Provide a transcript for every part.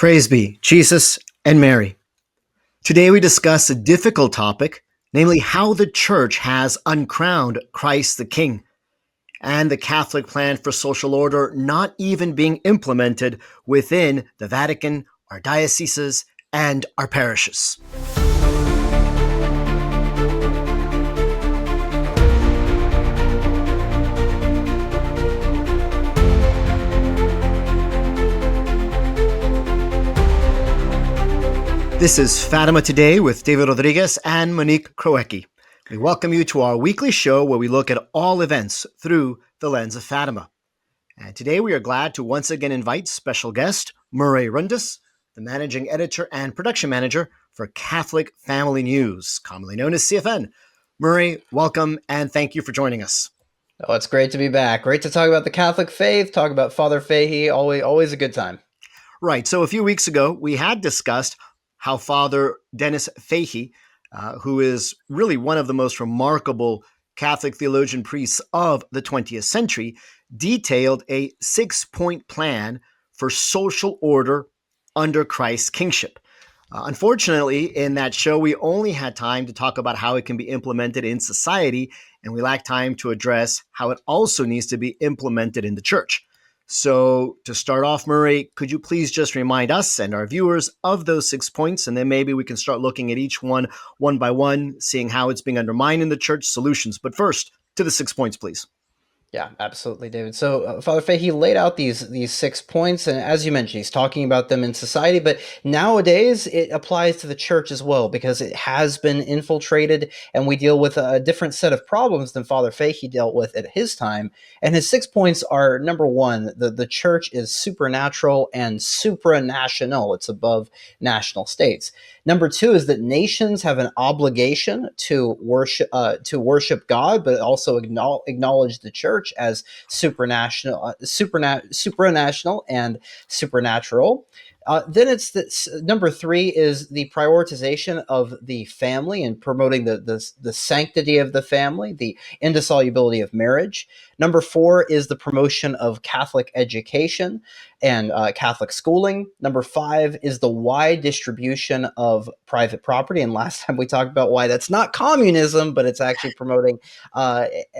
Praise be Jesus and Mary. Today we discuss a difficult topic, namely how the Church has uncrowned Christ the King, and the Catholic plan for social order not even being implemented within the Vatican, our dioceses, and our parishes. This is Fatima Today with David Rodriguez and Monique Kroecki. We welcome you to our weekly show where we look at all events through the lens of Fatima. And today we are glad to once again invite special guest Murray Rundis, the managing editor and production manager for Catholic Family News, commonly known as CFN. Murray, welcome and thank you for joining us. Oh, it's great to be back. Great to talk about the Catholic faith, talk about Father Fahey, always a good time. Right. So a few weeks ago, we had discussed how Father Dennis Fahey, who is really one of the most remarkable Catholic theologian priests of the 20th century, detailed a 6-point plan for social order under Christ's kingship. Unfortunately, in that show, we only had time to talk about how it can be implemented in society, and we lacked time to address how it also needs to be implemented in the Church. So to start off, Murray, could you please just remind us and our viewers of those 6 points, and then maybe we can start looking at each one by one, seeing how it's being undermined in the Church, solutions. But first, to the 6 points, please. Yeah, absolutely, David. So Father Fahey laid out these 6 points, and as you mentioned, he's talking about them in society, but nowadays it applies to the Church as well because it has been infiltrated, and we deal with a different set of problems than Father Fahey dealt with at his time. And his 6 points are, number one, the Church is supernatural and supranational. It's above national states. Number two is that nations have an obligation to worship God, but also acknowledge the Church as supranational and supernatural. Then it's number three is the prioritization of the family and promoting the sanctity of the family, the indissolubility of marriage. Number four is the promotion of Catholic education and Catholic schooling. Number five is the wide distribution of private property. And last time we talked about why that's not communism, but it's actually promoting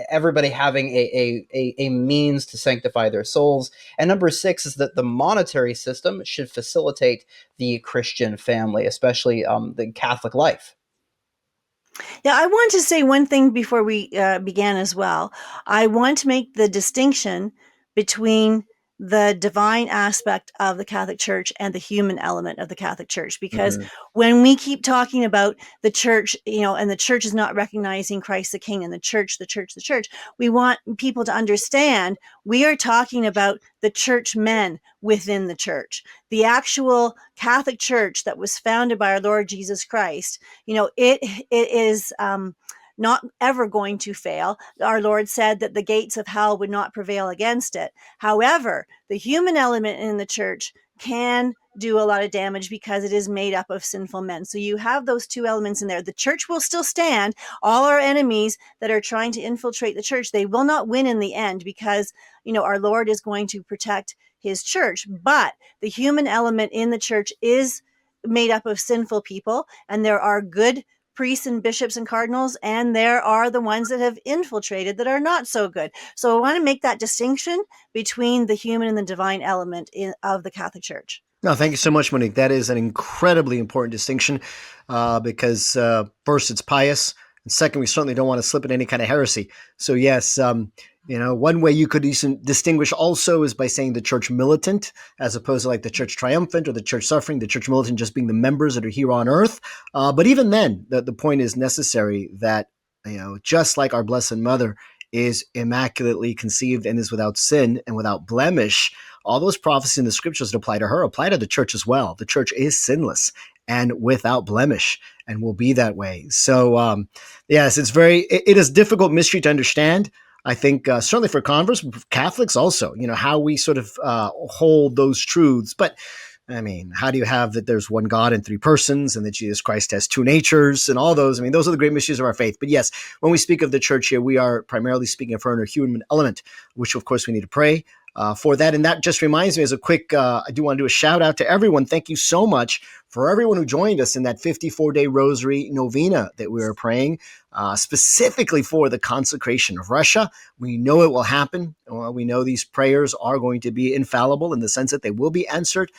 everybody having a means to sanctify their souls. And number six is that the monetary system should facilitate the Christian family, especially the Catholic life. Yeah, I want to say one thing before we began as well. I want to make the distinction between the divine aspect of the Catholic Church and the human element of the Catholic Church, because when we keep talking about the Church, and the Church is not recognizing Christ the King and the Church, we want people to understand we are talking about the Churchmen within the Church. The actual Catholic Church that was founded by our Lord Jesus Christ, it is not ever going to fail. Our Lord said that the gates of hell would not prevail against it. However, the human element in the Church can do a lot of damage because it is made up of sinful men. So you have those two elements in there. The Church will still stand. All our enemies that are trying to infiltrate the Church, they will not win in the end because, our Lord is going to protect his Church. But the human element in the Church is made up of sinful people, and there are good priests and bishops and cardinals, and there are the ones that have infiltrated that are not so good. So I want to make that distinction between the human and the divine element of the Catholic Church. No, thank you so much, Monique. That is an incredibly important distinction because first, it's pious, and second, we certainly don't want to slip in any kind of heresy. So yes, one way you could distinguish also is by saying the Church militant, as opposed to like the Church triumphant or the Church suffering, the Church militant just being the members that are here on earth. But even then, the point is necessary that, just like our Blessed Mother is immaculately conceived and is without sin and without blemish, all those prophecies in the scriptures that apply to her apply to the Church as well. The Church is sinless and without blemish and will be that way. So yes, it is difficult mystery to understand. I think certainly for converts, Catholics also, how we sort of hold those truths. But I mean, how do you have that there's one God in three persons and that Jesus Christ has two natures and all those? I mean, those are the great mysteries of our faith. But yes, when we speak of the church here, we are primarily speaking of her and her human element, which of course we need to pray for that. And that just reminds me, as a quick, I do want to do a shout out to everyone. Thank you so much for everyone who joined us in that 54-day rosary novena that we were praying, specifically for the consecration of Russia. We know it will happen. We know these prayers are going to be infallible in the sense that they will be answered.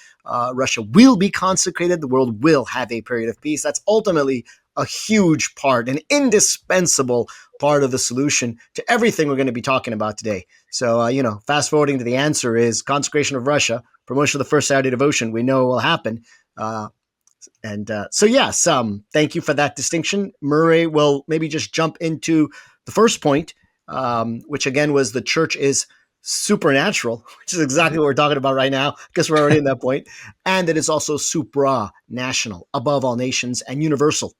Russia will be consecrated. The world will have a period of peace. That's ultimately a huge part, an indispensable part of the solution to everything we're going to be talking about today. So, fast forwarding to the answer is consecration of Russia, promotion of the First Saturday devotion. We know it will happen. So, yes, thank you for that distinction. Murray will maybe just jump into the first point, which again was the church is supernatural, which is exactly what we're talking about right now, because we're already in that point, and that it's also supranational, above all nations, and universal.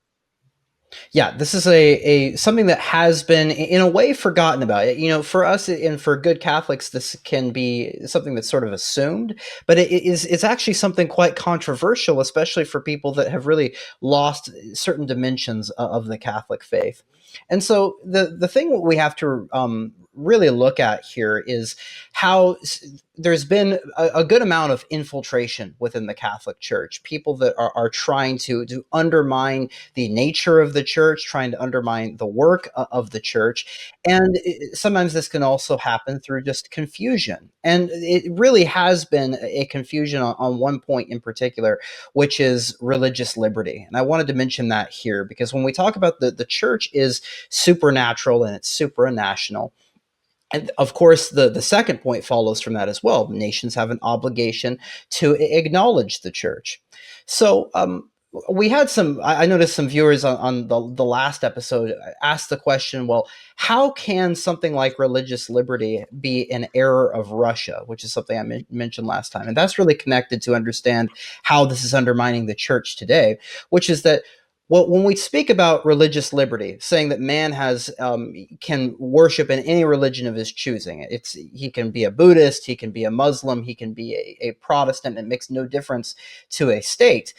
Yeah, this is a something that has been in a way forgotten about. For us and for good Catholics, this can be something that's sort of assumed, but it's actually something quite controversial, especially for people that have really lost certain dimensions of the Catholic faith. And so the thing we have to really look at here is how there's been a good amount of infiltration within the Catholic Church. People that are trying to undermine the nature of the church, trying to undermine the work of the church. And sometimes this can also happen through just confusion. And it really has been a confusion on one point in particular, which is religious liberty. And I wanted to mention that here because when we talk about the church is supernatural and it's supranational, and of course, the second point follows from that as well. Nations have an obligation to acknowledge the church. So we had I noticed some viewers on the last episode asked the question, well, how can something like religious liberty be an error of Russia, which is something I mentioned last time. And that's really connected to understand how this is undermining the church today, which is that well, when we speak about religious liberty, saying that man can worship in any religion of his choosing, he can be a Buddhist, he can be a Muslim, he can be a Protestant. It makes no difference to a state.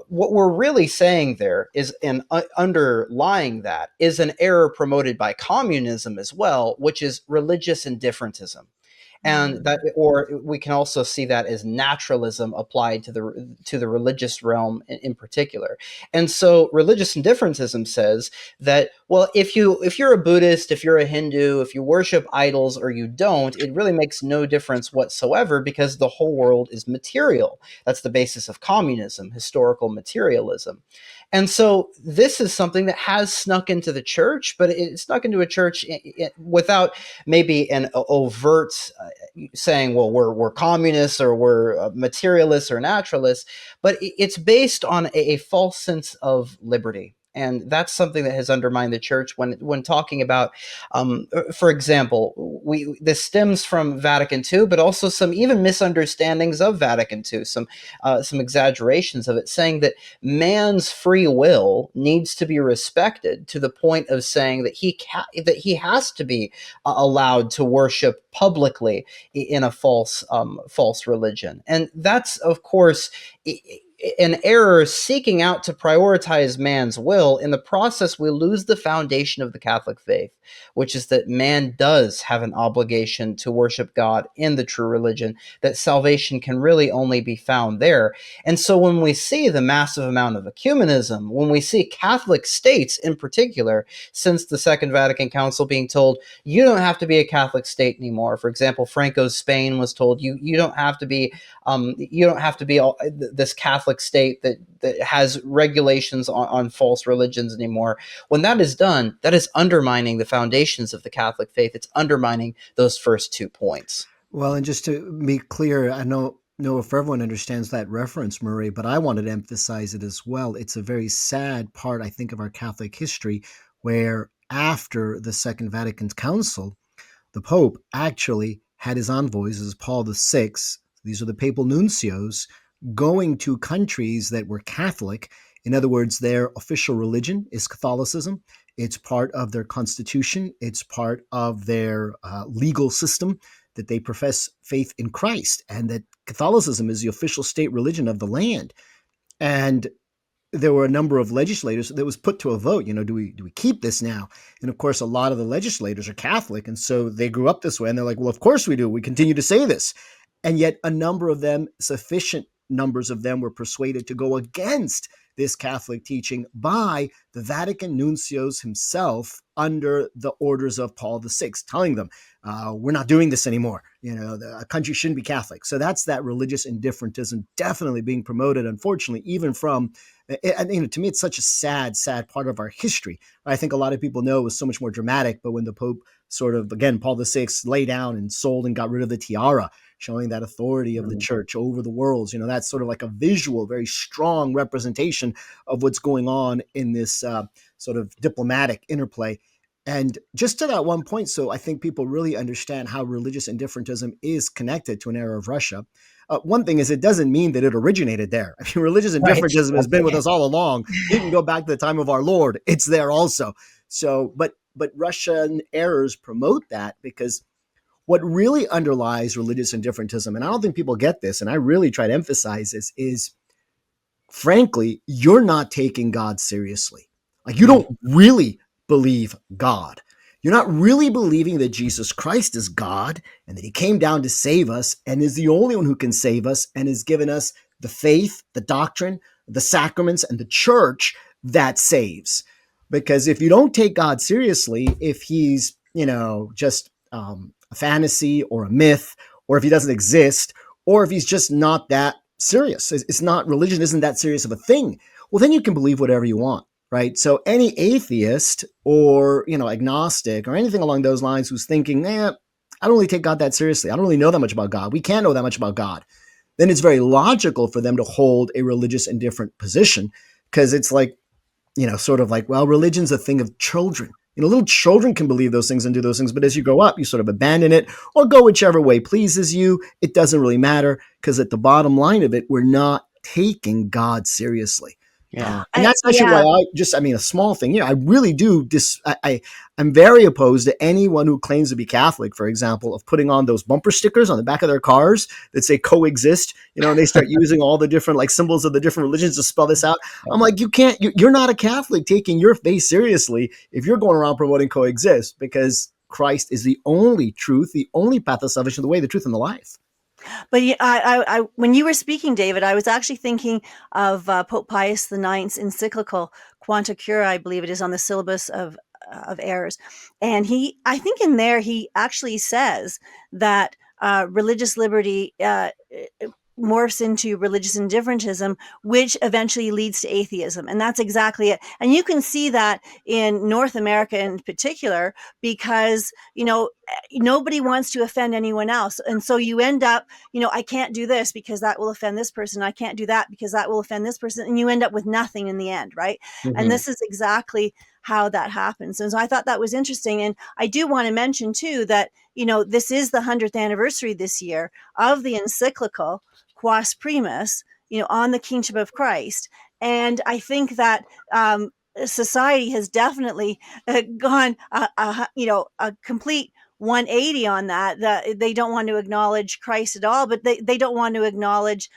What we're really saying there is, and underlying that is an error promoted by communism as well, which is religious indifferentism. And that, or we can also see that as naturalism applied to the religious realm in particular. And so religious indifferentism says that, well, if you're a Buddhist, if you're a Hindu, if you worship idols or you don't, it really makes no difference whatsoever because the whole world is material. That's the basis of communism, historical materialism. And so this is something that has snuck into the church, but it snuck into a church without maybe an overt saying, well, we're communists or we're materialists or naturalists, but it's based on a false sense of liberty. And that's something that has undermined the church when talking about, for example, this stems from Vatican II, but also some even misunderstandings of Vatican II, some exaggerations of it, saying that man's free will needs to be respected to the point of saying that he has to be allowed to worship publicly in a false religion. And that's, of course, an error seeking out to prioritize man's will. In the process, we lose the foundation of the Catholic faith, which is that man does have an obligation to worship God in the true religion, that salvation can really only be found there. And so when we see the massive amount of ecumenism, when we see Catholic states in particular, since the Second Vatican Council being told, you don't have to be a Catholic state anymore. For example, Franco's Spain was told, you don't have to be this Catholic state that has regulations on false religions anymore. When that is done, that is undermining the foundations of the Catholic faith. It's undermining those first 2 points. Well, and just to be clear, I know if everyone understands that reference, Murray, but I wanted to emphasize it as well. It's a very sad part, I think, of our Catholic history, where after the Second Vatican Council, the Pope actually had his envoys, as Paul VI, these are the papal nuncios, going to countries that were Catholic. In other words, their official religion is Catholicism. It's part of their constitution. It's part of their legal system, that they profess faith in Christ and that Catholicism is the official state religion of the land. And there were a number of legislators that was put to a vote. Do we keep this now? And of course, a lot of the legislators are Catholic, and so they grew up this way, and they're like, well, of course we do. We continue to say this, and yet a number of them, sufficient numbers of them, were persuaded to go against this Catholic teaching by the Vatican nuncios himself under the orders of Paul VI, telling them, we're not doing this anymore. A country shouldn't be Catholic. So that's that religious indifferentism definitely being promoted, unfortunately, even from, and to me, it's such a sad, sad part of our history. I think a lot of people know it was so much more dramatic, but when the Pope sort of, again, Paul VI lay down and sold and got rid of the tiara, showing that authority of the church over the worlds, that's sort of like a visual, very strong representation of what's going on in this sort of diplomatic interplay. And just to that one point, so I think people really understand how religious indifferentism is connected to an era of Russia. One thing is, it doesn't mean that it originated there. I mean, religious indifferentism has been with us all along. You can go back to the time of our Lord. It's there also. So, but Russian errors promote that, because what really underlies religious indifferentism, and I don't think people get this, and I really try to emphasize this, is frankly, you're not taking God seriously. Like, you don't really believe God. You're not really believing that Jesus Christ is God and that he came down to save us and is the only one who can save us and has given us the faith, the doctrine, the sacraments, and the church that saves. Because if you don't take God seriously, if he's, just a fantasy or a myth, or if he doesn't exist, or if he's just not that serious, it's not, religion isn't that serious of a thing, well, then you can believe whatever you want. Right. So any atheist or, agnostic or anything along those lines who's thinking, I don't really take God that seriously, I don't really know that much about God, we can't know that much about God, then it's very logical for them to hold a religious indifferent position, because it's like, sort of like, well, religion's a thing of children. Little children can believe those things and do those things, but as you grow up, you sort of abandon it or go whichever way pleases you. It doesn't really matter, because at the bottom line of it, we're not taking God seriously. Yeah. And that's actually why a small thing. I really do. I'm very opposed to anyone who claims to be Catholic, for example, of putting on those bumper stickers on the back of their cars that say coexist, and they start using all the different symbols of the different religions to spell this out. I'm like, you're not a Catholic taking your faith seriously if you're going around promoting coexist, because Christ is the only truth, the only path of salvation, the way, the truth, and the life. But when you were speaking, David, I was actually thinking of Pope Pius IX's encyclical Quanta Cura, I believe it is, on the syllabus of errors, and I think in there he actually says that religious liberty morphs into religious indifferentism, which eventually leads to atheism. And that's exactly it. And you can see that in North America in particular, because, nobody wants to offend anyone else. And so you end up, I can't do this because that will offend this person. I can't do that because that will offend this person. And you end up with nothing in the end, right? Mm-hmm. And this is exactly how that happens. And so I thought that was interesting. And I do want to mention too that, this is the 100th anniversary this year of the encyclical Quas Primus, on the kingship of Christ. And I think that society has definitely gone, a complete 180 on that. That they don't want to acknowledge Christ at all, but they don't want to acknowledge,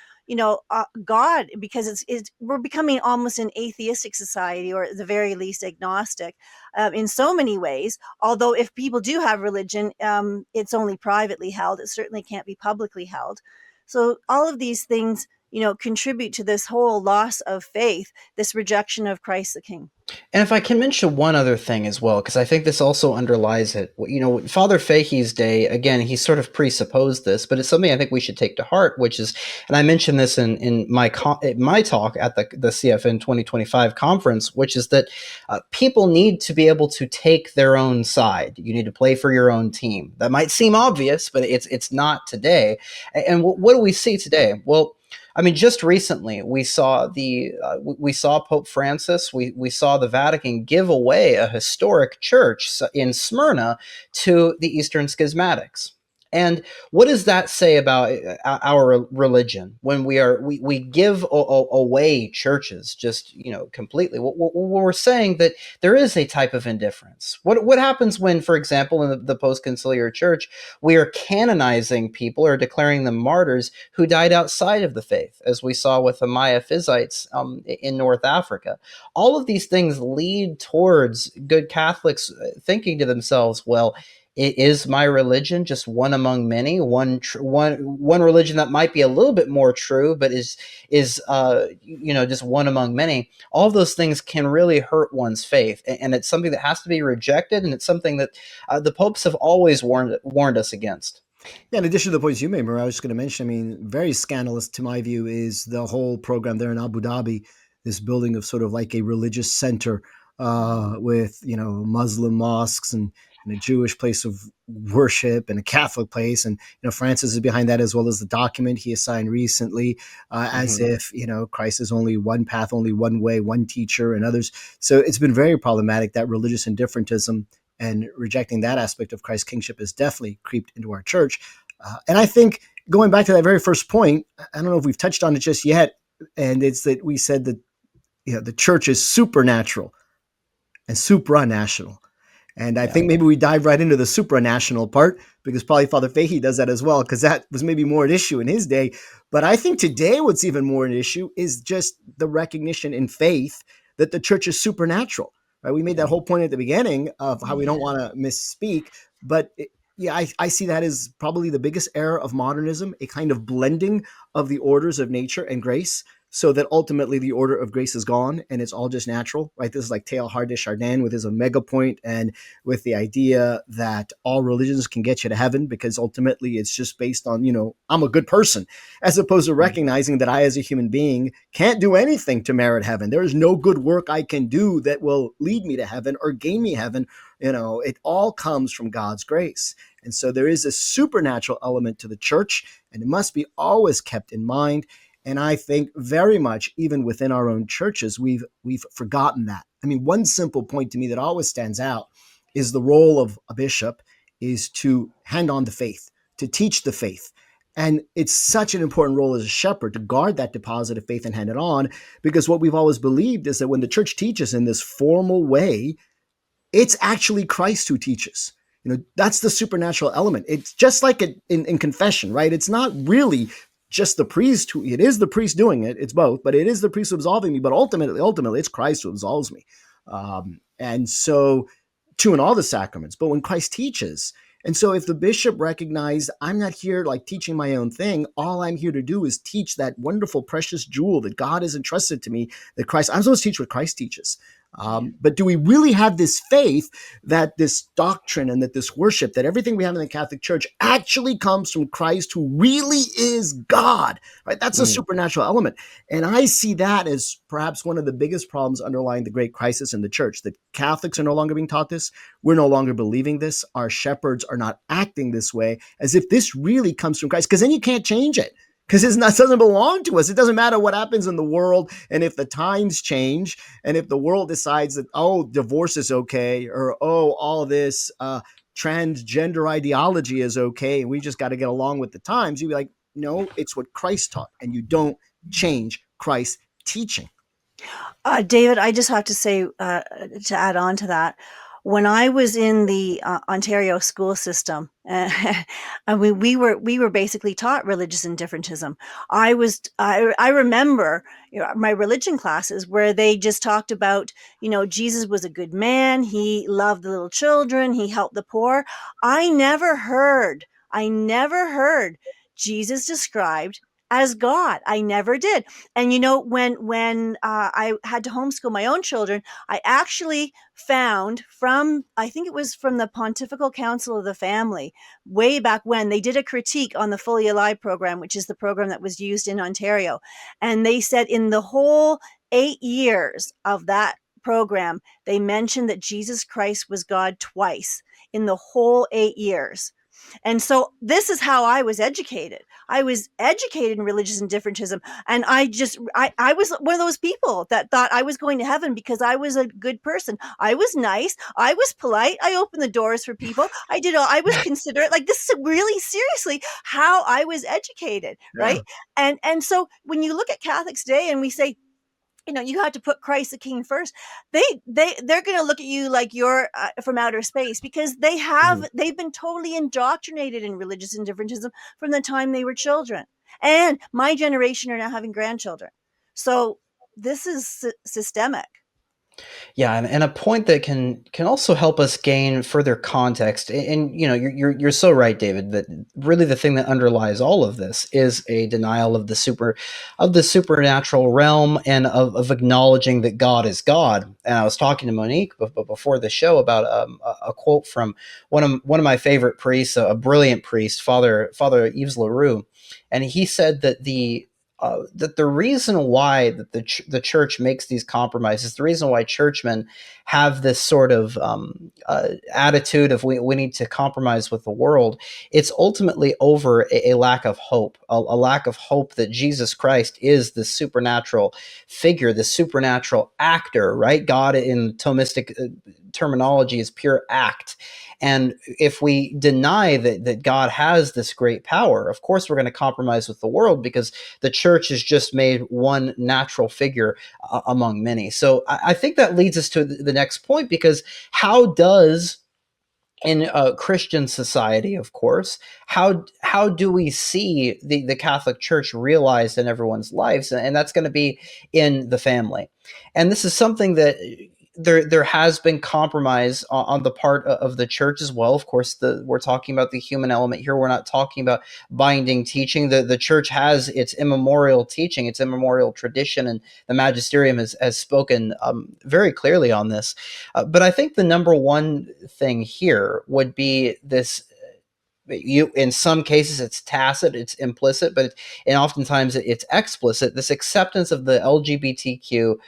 God, because we're becoming almost an atheistic society, or at the very least agnostic, in so many ways. Although if people do have religion, it's only privately held. It certainly can't be publicly held. So all of these things, contribute to this whole loss of faith, this rejection of Christ the King. And if I can mention one other thing as well, because I think this also underlies it. Father Fahey's day, again, he sort of presupposed this, but it's something I think we should take to heart, which is, and I mentioned this in my talk at the CFN 2025 conference, which is that people need to be able to take their own side. You need to play for your own team. That might seem obvious, but it's not today. And what do we see today? Well, I mean, just recently we saw Pope Francis. We saw the Vatican give away a historic church in Smyrna to the Eastern Schismatics. And what does that say about our religion when we give away churches just completely? We're saying that there is a type of indifference. What happens when, for example, in the post-conciliar church, we are canonizing people or declaring them martyrs who died outside of the faith, as we saw with the Miaphysites in North Africa? All of these things lead towards good Catholics thinking to themselves, well, is my religion just one among many, one religion that might be a little bit more true, but is just one among many? All of those things can really hurt one's faith, and it's something that has to be rejected, and it's something that the popes have always warned us against. Yeah, in addition to the points you made, Maria, I was just going to mention, I mean, very scandalous to my view is the whole program there in Abu Dhabi, this building of sort of like a religious center with, Muslim mosques and a Jewish place of worship and a Catholic place. And, Francis is behind that, as well as the document he assigned recently, as if, Christ is only one path, only one way, one teacher and others. So it's been very problematic, that religious indifferentism and rejecting that aspect of Christ's kingship has definitely creeped into our church. And I think going back to that very first point, I don't know if we've touched on it just yet, and it's that we said that the church is supernatural and supranational. And I think maybe we dive right into the supranational part, because probably Father Fahey does that as well, because that was maybe more an issue in his day. But I think today what's even more an issue is just the recognition in faith that the church is supernatural. Right? We made that whole point at the beginning of how we don't want to misspeak, but I see that as probably the biggest error of modernism, a kind of blending of the orders of nature and grace, so that ultimately the order of grace is gone and it's all just natural, right? This is like Teilhard de Chardin with his Omega point, and with the idea that all religions can get you to heaven because ultimately it's just based on, I'm a good person, as opposed to recognizing that I, as a human being, can't do anything to merit heaven. There is no good work I can do that will lead me to heaven or gain me heaven. It all comes from God's grace. And so there is a supernatural element to the church, and it must be always kept in mind. And I think very much, even within our own churches, we've forgotten that. I mean, one simple point to me that always stands out is the role of a bishop is to hand on the faith, to teach the faith. And it's such an important role as a shepherd to guard that deposit of faith and hand it on, because what we've always believed is that when the church teaches in this formal way, it's actually Christ who teaches. That's the supernatural element. It's just like in confession, right? It's not really just the priest who, it is the priest doing it. It's both, but it is the priest absolving me. But ultimately, it's Christ who absolves me. And so, too, in all the sacraments. But when Christ teaches, and so if the bishop recognized, I'm not here like teaching my own thing, all I'm here to do is teach that wonderful, precious jewel that God has entrusted to me, that Christ, I'm supposed to teach what Christ teaches. But do we really have this faith that this doctrine and that this worship, that everything we have in the Catholic Church actually comes from Christ, who really is God, right? That's a supernatural element. And I see that as perhaps one of the biggest problems underlying the great crisis in the church, that Catholics are no longer being taught this. We're no longer believing this. Our shepherds are not acting this way, as if this really comes from Christ, because then you can't change it. Because it doesn't belong to us. It doesn't matter what happens in the world. And if the times change, and if the world decides that, divorce is okay, or, all this transgender ideology is okay, and we just got to get along with the times, you'd be like, no, it's what Christ taught. And you don't change Christ's teaching. David, I just have to say, to add on to that, when I was in the Ontario school system, we were basically taught religious indifferentism. I remember my religion classes where they just talked about, Jesus was a good man. He loved the little children. He helped the poor. I never heard Jesus described as God. I never did. And when I had to homeschool my own children, I actually found I think it was from the Pontifical Council of the Family, way back when, they did a critique on the Fully Alive program, which is the program that was used in Ontario. And they said in the whole 8 years of that program, they mentioned that Jesus Christ was God twice in the whole 8 years. And so this is how I was educated. I was educated in religious indifferentism. And I was one of those people that thought I was going to heaven because I was a good person. I was nice. I was polite. I opened the doors for people. I was considerate. Like, this is really seriously how I was educated. Yeah. Right. And so when you look at Catholics today and we say, you have to put Christ the King first. They're going to look at you like you're from outer space, because Mhm. they've been totally indoctrinated in religious indifferentism from the time they were children. And my generation are now having grandchildren. So this is systemic. Yeah, and a point that can also help us gain further context. And you're so right, David, that really the thing that underlies all of this is a denial of the supernatural realm, and of acknowledging that God is God. And I was talking to Monique before the show about a quote from one of my favorite priests, a brilliant priest, Father Yves Leroux, and he said that the reason why that the church makes these compromises, the reason why churchmen have this sort of attitude of we need to compromise with the world, it's ultimately over a lack of hope, a lack of hope that Jesus Christ is the supernatural figure, the supernatural actor, right? God in Thomistic terminology is pure act. And if we deny that God has this great power, of course we're going to compromise with the world, because the church is just made one natural figure among many. So I think that leads us to the next point, because how does in a Christian society, of course, how do we see the Catholic Church realized in everyone's lives? And that's going to be in the family. And this is something that there has been compromise on the part of the church as well. Of course, we're talking about the human element here. We're not talking about binding teaching. The church has its immemorial teaching, its immemorial tradition, and the magisterium has spoken very clearly on this. But I think the number one thing here would be this. In some cases it's tacit, it's implicit, and oftentimes it's explicit, this acceptance of the LGBTQ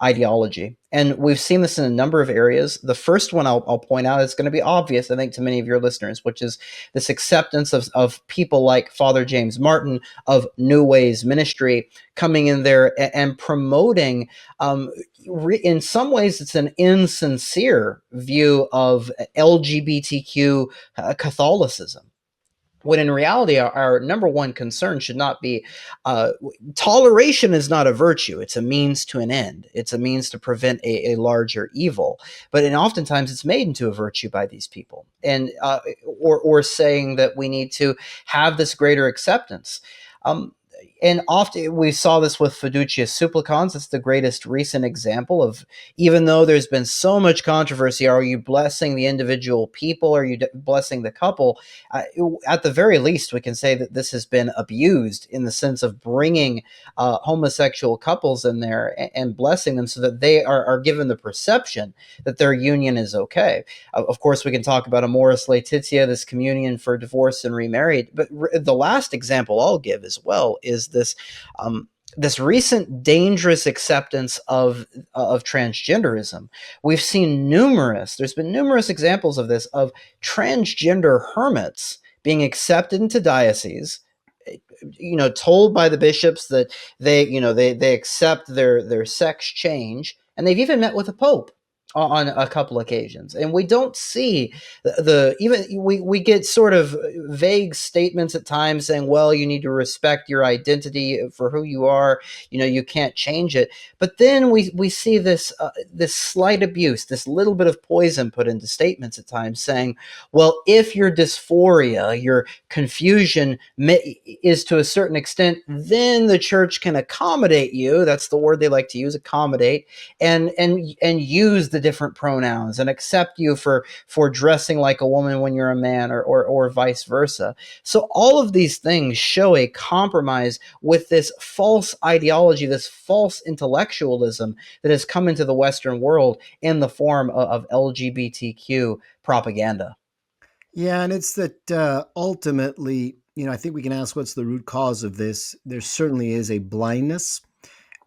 ideology. And we've seen this in a number of areas. The first one I'll point out is going to be obvious, I think, to many of your listeners, which is this acceptance of people like Father James Martin of New Ways Ministry coming in there and promoting, in some ways it's an insincere view of LGBTQ Catholicism, when in reality our number one concern should not be toleration is not a virtue, it's a means to an end, it's a means to prevent a larger evil. But oftentimes it's made into a virtue by these people, and or saying that we need to have this greater acceptance. And often we saw this with fiducia supplicans. It's the greatest recent example of, even though there's been so much controversy, are you blessing the individual people, are you blessing the couple? At the very least, we can say that this has been abused in the sense of bringing homosexual couples in there and blessing them so that they are given the perception that their union is okay. Of course, we can talk about Amoris Laetitia, this communion for divorced and remarried. But the last example I'll give as well is this recent dangerous acceptance of transgenderism. There's been numerous examples of this, of transgender hermits being accepted into dioceses, told by the bishops that they accept their sex change, and they've even met with the Pope on a couple occasions. And we don't see even we get sort of vague statements at times saying, well, you need to respect your identity for who you are, you can't change it. But then we see this slight abuse, this little bit of poison put into statements at times, saying, well, if your dysphoria, your confusion is to a certain extent, then the church can accommodate you. That's the word they like to use, accommodate, and use the different pronouns and accept you for dressing like a woman when you're a man, or vice versa. So all of these things show a compromise with this false ideology, this false intellectualism that has come into the Western world in the form of LGBTQ propaganda. Yeah, and it's that ultimately, I think we can ask what's the root cause of this. There certainly is a blindness,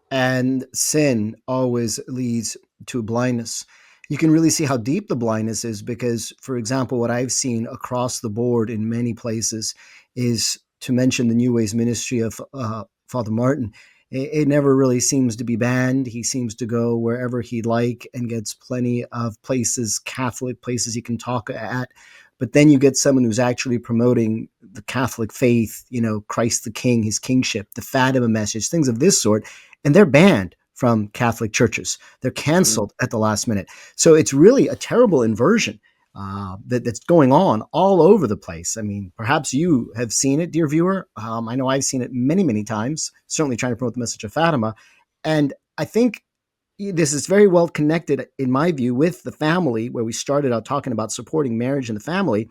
and sin always leads to blindness. You can really see how deep the blindness is because, for example, what I've seen across the board in many places is to mention the New Ways ministry of Father Martin. It never really seems to be banned. He seems to go wherever he'd like and gets plenty of places, Catholic places he can talk at. But then you get someone who's actually promoting the Catholic faith, Christ the King, his kingship, the Fatima message, things of this sort, and they're banned from Catholic churches. They're canceled at the last minute. So it's really a terrible inversion that's going on all over the place. I mean, perhaps you have seen it, dear viewer. I know I've seen it many, many times, certainly trying to promote the message of Fatima. And I think this is very well connected, in my view, with the family, where we started out talking about supporting marriage and the family,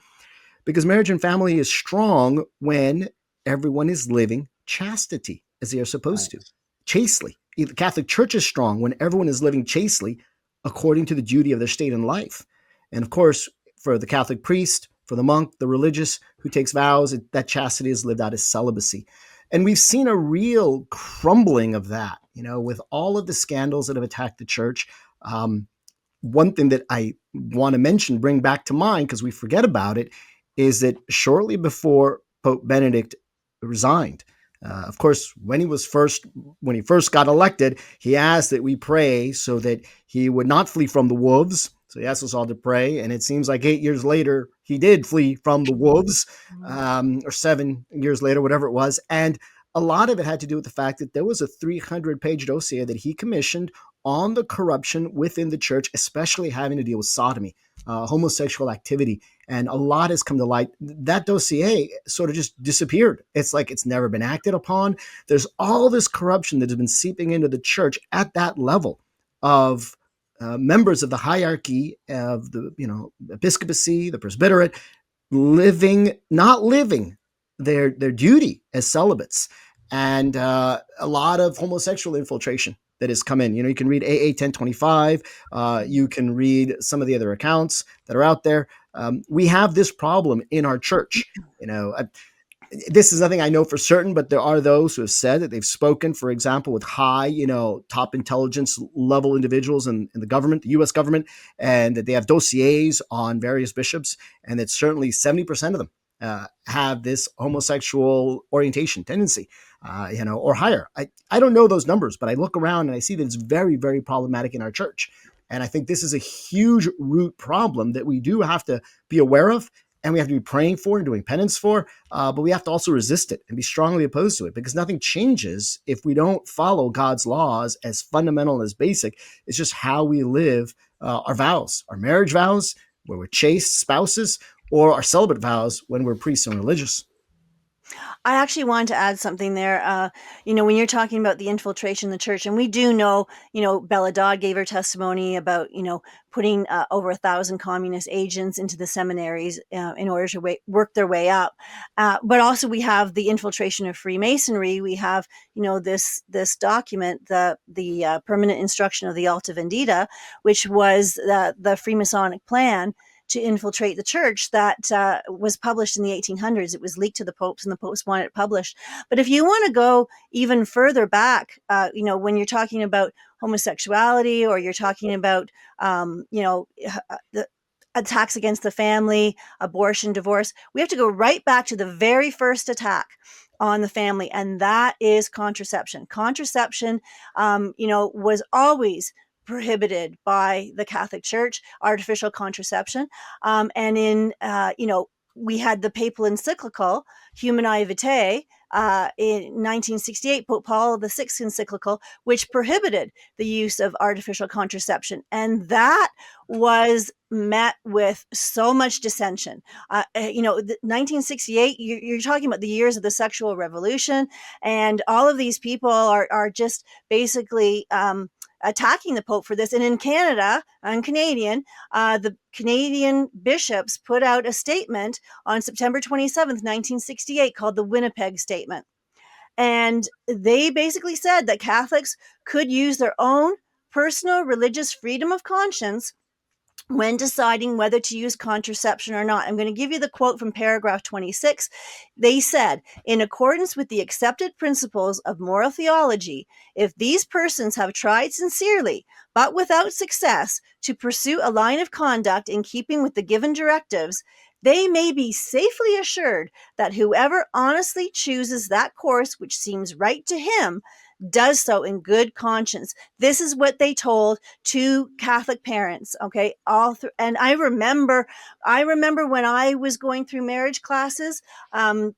because marriage and family is strong when everyone is living chastity as they are supposed to, chastely. The Catholic Church is strong when everyone is living chastely according to the duty of their state in life. And of course, for the Catholic priest, for the monk, the religious who takes vows, that chastity is lived out as celibacy. And we've seen a real crumbling of that, with all of the scandals that have attacked the church. One thing that I want to mention, bring back to mind, because we forget about it, is that shortly before Pope Benedict resigned, of course, when he first got elected, he asked that we pray so that he would not flee from the wolves. So he asked us all to pray, and it seems like 8 years later, he did flee from the wolves, or 7 years later, whatever it was. And a lot of it had to do with the fact that there was a 300-page dossier that he commissioned on the corruption within the church, especially having to deal with sodomy, homosexual activity. And a lot has come to light. That dossier sort of just disappeared. It's like it's never been acted upon. There's all this corruption that has been seeping into the church at that level of members of the hierarchy of the episcopacy, the presbyterate, not living their duty as celibates, and a lot of homosexual infiltration that has come in. You can read AA 1025. You can read some of the other accounts that are out there. We have this problem in our church. This is nothing I know for certain, but there are those who have said that they've spoken, for example, with high, top intelligence level individuals in the government, the U.S. government, and that they have dossiers on various bishops, and that certainly 70% of them have this homosexual orientation tendency, or higher. I don't know those numbers, but I look around and I see that it's very, very problematic in our church. And I think this is a huge root problem that we do have to be aware of, and we have to be praying for and doing penance for, but we have to also resist it and be strongly opposed to it, because nothing changes if we don't follow God's laws as fundamental and as basic. It's just how we live our vows, our marriage vows, where we're chaste spouses, or our celibate vows when we're priests and religious. I actually wanted to add something there. When you're talking about the infiltration in the church, and we do know, Bella Dodd gave her testimony about, putting over 1,000 communist agents into the seminaries in order to work their way up. But also we have the infiltration of Freemasonry. We have, this document, the Permanent Instruction of the Alta Vendita, which was the Freemasonic plan to infiltrate the church that was published in the 1800s. It was leaked to the popes, and the popes wanted it published. But if you want to go even further back, when you're talking about homosexuality, or you're talking about, the attacks against the family, abortion, divorce, we have to go right back to the very first attack on the family, and that is contraception. Contraception, was always prohibited by the Catholic Church, artificial contraception. And we had the papal encyclical, Humanae Vitae, in 1968, Pope Paul VI encyclical, which prohibited the use of artificial contraception. And that was met with so much dissension. 1968, you're talking about the years of the sexual revolution, and all of these people are just basically attacking the Pope for this. And in Canada, I'm Canadian, the Canadian bishops put out a statement on September 27th, 1968, called the Winnipeg Statement. And they basically said that Catholics could use their own personal religious freedom of conscience when deciding whether to use contraception or not. I'm going to give you the quote from paragraph 26. They said, in accordance with the accepted principles of moral theology, if these persons have tried sincerely, but without success, to pursue a line of conduct in keeping with the given directives, they may be safely assured that whoever honestly chooses that course which seems right to him does so in good conscience. This is what they told to Catholic parents. Okay, all through, and I remember when I was going through marriage classes,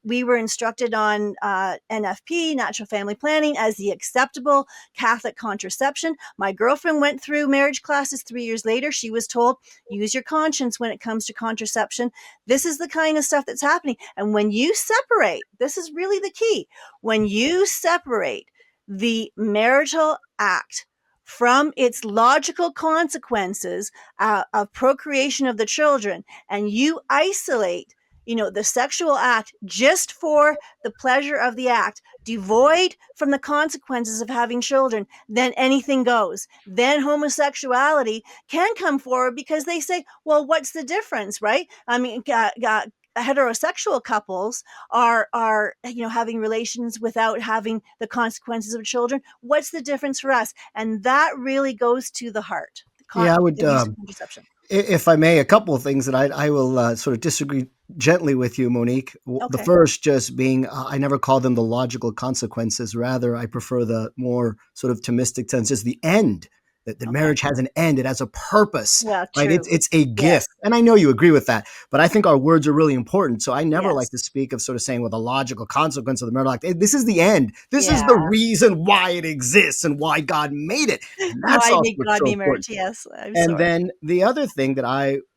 we were instructed on NFP, natural family planning, as the acceptable Catholic contraception. My girlfriend went through marriage classes 3 years later. She was told, use your conscience when it comes to contraception. This is the kind of stuff that's happening. And when you separate, this is really the key. When you separate the marital act from its logical consequences of procreation of the children, and you isolate, the sexual act just for the pleasure of the act, devoid from the consequences of having children, then anything goes. Then homosexuality can come forward because they say, well, what's the difference, right? I mean, heterosexual couples are having relations without having the consequences of children. What's the difference for us? And that really goes to the heart. Yeah, I would, The use of contraception. if I may, a couple of things that I will sort of disagree gently with you, Monique. The Okay. first just being, I never call them the logical consequences. Rather, I prefer the more sort of Thomistic sense, is the end. That Okay. marriage has an end. It has a purpose, Well, right? true. It's a Yes. gift. And I know you agree with that, but I think our words are really important. So I never like Yes. to speak of sort of saying, well, the logical consequence of the marital act. This is the end. This is Yeah. the reason why it exists and why God made it. And that's Why also did what's God so be marriage? important. Yes. I'm And sorry. then the other thing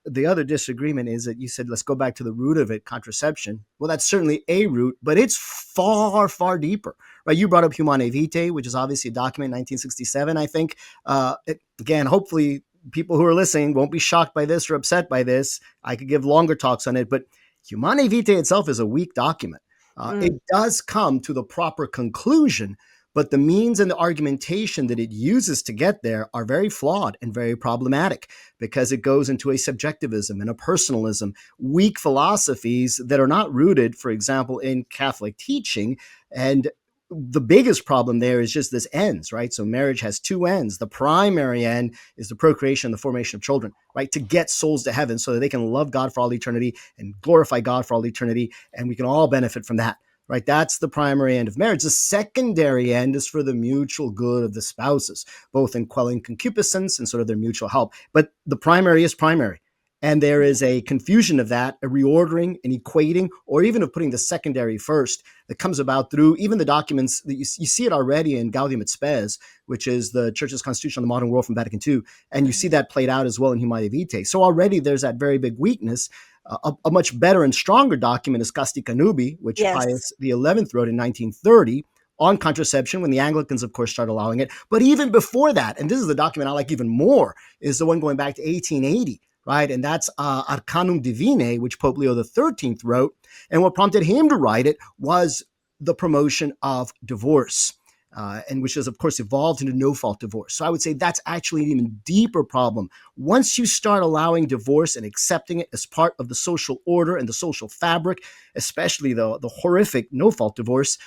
the other disagreement is that you said, let's go back to the root of it, contraception. Well, that's certainly a root, but it's far, far deeper, right? You brought up Humane Vitae, which is obviously a document, 1967, I think. Again, hopefully people who are listening won't be shocked by this or upset by this. I could give longer talks on it, but Humane Vitae itself is a weak document. It does come to the proper conclusion, but the means and the argumentation that it uses to get there are very flawed and very problematic because it goes into a subjectivism and a personalism, weak philosophies that are not rooted, for example, in Catholic teaching. And the biggest problem there is just this ends, right? So marriage has two ends. The primary end is the procreation, the formation of children, right? To get souls to heaven so that they can love God for all eternity and glorify God for all eternity. And we can all benefit from that, right? That's the primary end of marriage. The secondary end is for the mutual good of the spouses, both in quelling concupiscence and sort of their mutual help. But the primary is primary. And there is a confusion of that, a reordering, an equating, or even of putting the secondary first that comes about through even the documents that you see it already in Gaudium et Spes, which is the Church's Constitution on the Modern World from Vatican II. And you see that played out as well in Humanae Vitae. So already there's that very big weakness. A much better and stronger document is Castica Nubi, which Yes. Pius XI wrote in 1930 on contraception when the Anglicans, of course, started allowing it. But even before that, and this is the document I like even more, is the one going back to 1880. Right. And that's Arcanum Divinae, which Pope Leo XIII wrote. And what prompted him to write it was the promotion of divorce, and which has, of course, evolved into no-fault divorce. So I would say that's actually an even deeper problem. Once you start allowing divorce and accepting it as part of the social order and the social fabric, especially the horrific no-fault divorce,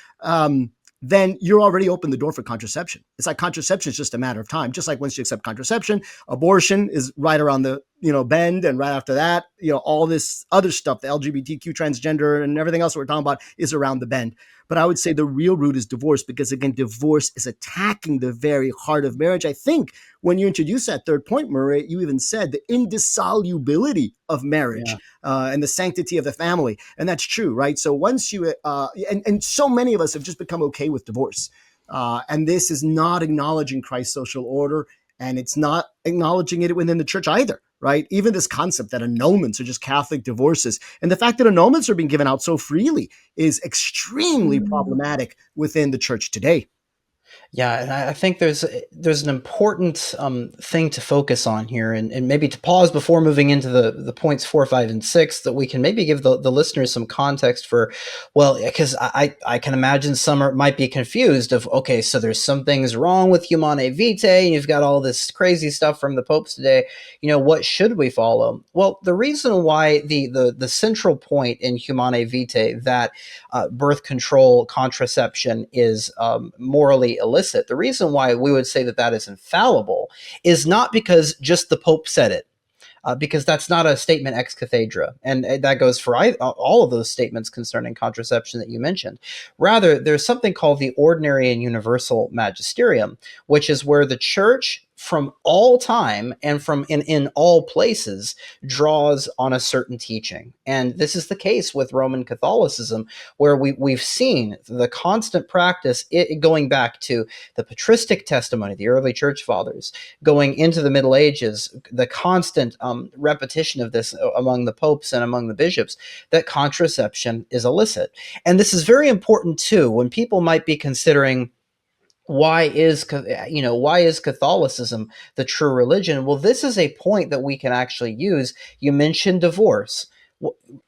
then you're already opened the door for contraception. It's like contraception is just a matter of time. Just like once you accept contraception, abortion is right around the bend, and right after that, all this other stuff, the LGBTQ, transgender, and everything else we're talking about is around the bend. But I would say the real root is divorce, because again, divorce is attacking the very heart of marriage. I think when you introduced that third point, Murray, you even said the indissolubility of marriage, and the sanctity of the family. And that's true, right? So once you, and so many of us have just become okay with divorce. And this is not acknowledging Christ's social order, and it's not acknowledging it within the church either, right? Even this concept that annulments are just Catholic divorces, and the fact that annulments are being given out so freely is extremely problematic within the church today. Yeah, and I think there's an important thing to focus on here, and maybe to pause before moving into the points 4, 5, and 6, that we can maybe give the listeners some context for, well, because I can imagine some might be confused of, okay, so there's some things wrong with Humanae Vitae, and you've got all this crazy stuff from the popes today. What should we follow? Well, the reason why the central point in Humanae Vitae that birth control contraception is morally illicit, the reason why we would say that is infallible is not because just the Pope said it. because that's not a statement ex cathedra. And that goes for all of those statements concerning contraception that you mentioned. Rather, there's something called the ordinary and universal magisterium, which is where the church from all time and from in all places draws on a certain teaching. And this is the case with Roman Catholicism, where we've seen the constant practice, going back to the patristic testimony, the early church fathers, going into the Middle Ages, the constant repetition of this among the popes and among the bishops, that contraception is illicit. And this is very important too, when people might be considering, why is Catholicism the true religion? Well, this is a point that we can actually use. You mentioned divorce.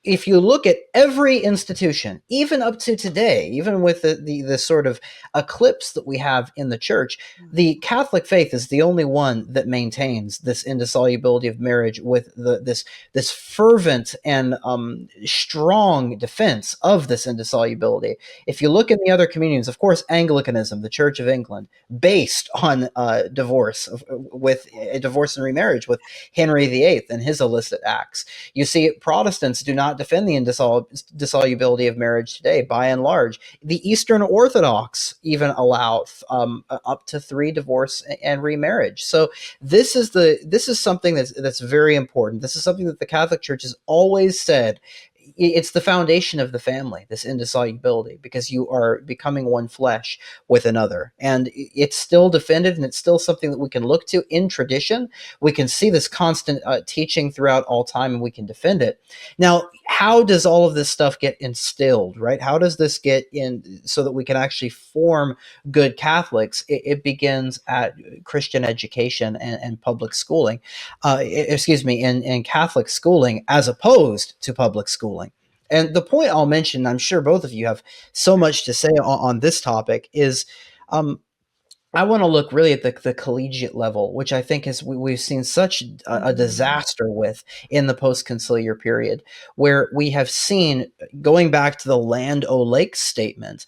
If you look at every institution, even up to today, even with the sort of eclipse that we have in the church, the Catholic faith is the only one that maintains this indissolubility of marriage with this fervent and strong defense of this indissolubility. If you look in the other communions, of course, Anglicanism, the Church of England, based on divorce and remarriage with Henry VIII and his illicit acts. You see, Protestants do not defend the indissolubility of marriage today, by and large. The Eastern Orthodox even allow up to 3 divorce and remarriage. So this is something that's very important. This is something that the Catholic Church has always said. It's the foundation of the family, this indissolubility, because you are becoming one flesh with another. And it's still defended, and it's still something that we can look to in tradition. We can see this constant teaching throughout all time, and we can defend it. Now, how does all of this stuff get instilled, right? How does this get in so that we can actually form good Catholics? It begins at Christian education and public schooling, in Catholic schooling, as opposed to public schooling. And the point I'll mention, I'm sure both of you have so much to say on this topic, is I want to look really at the collegiate level, which I think is we've seen such a disaster with in the post-conciliar period, where we have seen, going back to the Land O'Lakes statement,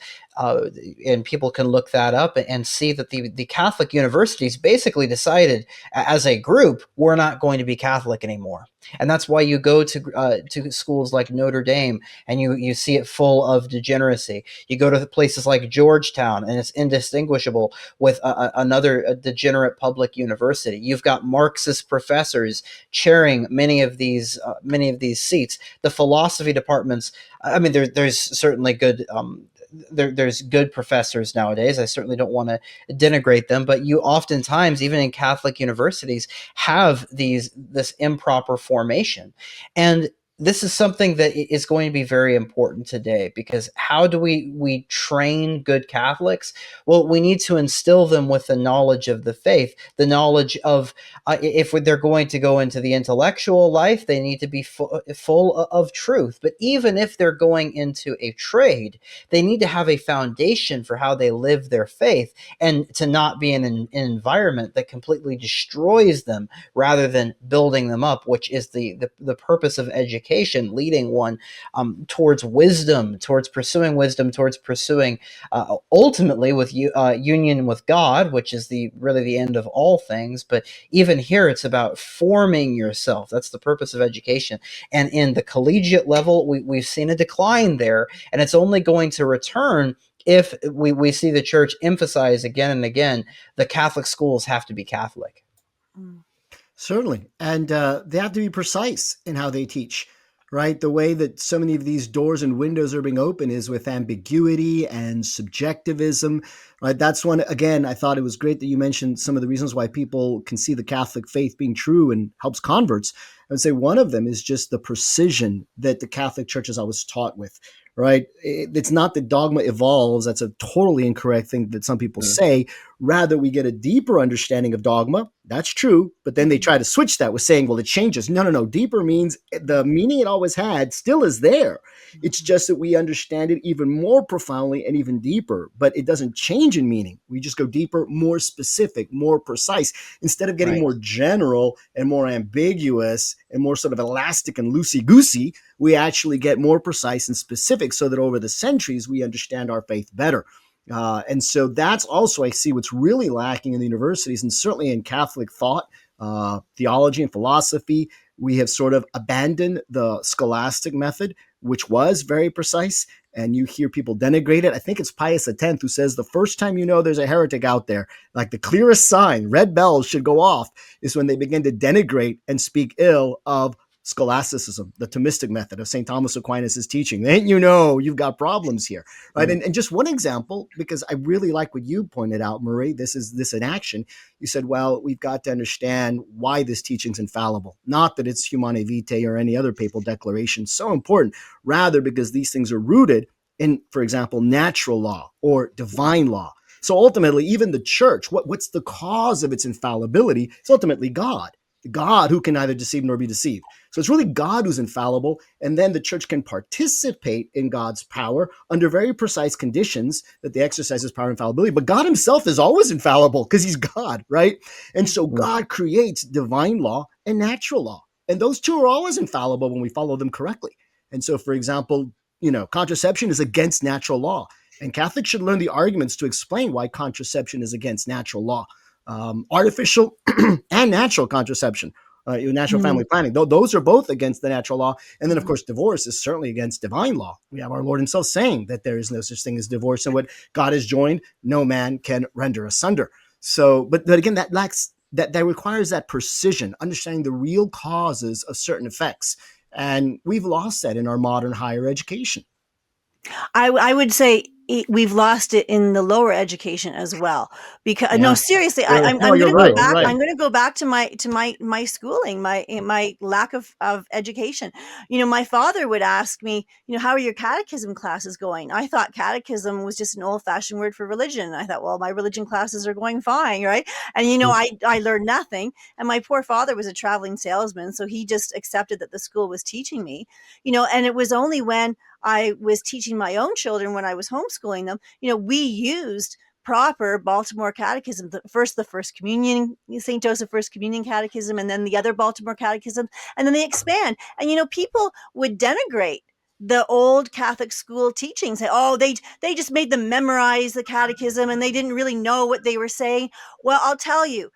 and people can look that up and see that the Catholic universities basically decided as a group, we're not going to be Catholic anymore. And that's why you go to schools like Notre Dame and you see it full of degeneracy. You go to places like Georgetown and it's indistinguishable with another degenerate public university. You've got Marxist professors chairing many of these seats. The philosophy departments, I mean, there's certainly good there's good professors nowadays. I certainly don't want to denigrate them, but you oftentimes, even in Catholic universities, have this improper formation. And this is something that is going to be very important today, because how do we train good Catholics? Well, we need to instill them with the knowledge of the faith, the knowledge of if they're going to go into the intellectual life, they need to be full of truth. But even if they're going into a trade, they need to have a foundation for how they live their faith, and to not be in an environment that completely destroys them rather than building them up, which is the purpose of education, leading one towards wisdom, towards pursuing ultimately with union with God, which is really the end of all things. But even here, it's about forming yourself. That's the purpose of education. And in the collegiate level, we've seen a decline there, and it's only going to return if we see the church emphasize again and again, the Catholic schools have to be Catholic. Certainly. And they have to be precise in how they teach, right? The way that so many of these doors and windows are being opened is with ambiguity and subjectivism, right? That's one, again, I thought it was great that you mentioned some of the reasons why people can see the Catholic faith being true and helps converts. I would say one of them is just the precision that the Catholic Church is always taught with, right? It's not that dogma evolves. That's a totally incorrect thing that some people say. Rather, we get a deeper understanding of dogma. That's true. But then they try to switch that with saying, well, it changes. No. Deeper means the meaning it always had still is there. It's just that we understand it even more profoundly and even deeper. But it doesn't change in meaning. We just go deeper, more specific, more precise. Instead of getting more general and more ambiguous and more sort of elastic and loosey-goosey, we actually get more precise and specific so that over the centuries, we understand our faith better. And so that's also, I see what's really lacking in the universities and certainly in Catholic thought theology and philosophy. We have sort of abandoned the scholastic method, which was very precise, and you hear people denigrate it. I think it's Pius X who says the first time you know there's a heretic out there, like the clearest sign, red bells should go off, is when they begin to denigrate and speak ill of scholasticism, the Thomistic method of St. Thomas Aquinas' teaching. Then you know you've got problems here, right? And just one example, because I really like what you pointed out, Marie, this in action. You said, well, we've got to understand why this teaching's infallible. Not that it's Humanae Vitae or any other papal declaration, so important, rather because these things are rooted in, for example, natural law or divine law. So ultimately, even the church, what's the cause of its infallibility? It's ultimately God. God who can neither deceive nor be deceived. So it's really God who's infallible, and then the church can participate in God's power under very precise conditions that they exercise his power and infallibility. But God himself is always infallible because he's God, right? And so God creates divine law and natural law. And those two are always infallible when we follow them correctly. And so, for example, contraception is against natural law. And Catholics should learn the arguments to explain why contraception is against natural law. Artificial and natural contraception, natural family planning. Those are both against the natural law. And then, of course, divorce is certainly against divine law. We have our Lord himself saying that there is no such thing as divorce, and what God has joined, no man can render asunder. So, but again, that requires that precision, understanding the real causes of certain effects. And we've lost that in our modern higher education. I would say we've lost it in the lower education as well. Because no, seriously, I'm going to go back. Right. I'm going to go back to my schooling, my lack of education. My father would ask me, how are your catechism classes going? I thought catechism was just an old-fashioned word for religion. I thought, well, my religion classes are going fine, right? And I learned nothing. And my poor father was a traveling salesman, so he just accepted that the school was teaching me. And it was only when I was teaching my own children, when I was homeschooling them, we used proper Baltimore catechism, the First Communion, St. Joseph First Communion Catechism, and then the other Baltimore catechism, and then they expand. And people would denigrate the old Catholic school teaching, say, oh, they just made them memorize the catechism and they didn't really know what they were saying. Well, I'll tell you,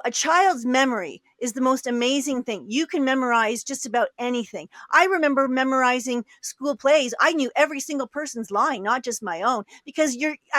a child's memory is the most amazing thing. You can memorize just about anything. I remember memorizing school plays. I knew every single person's line, not just my own, because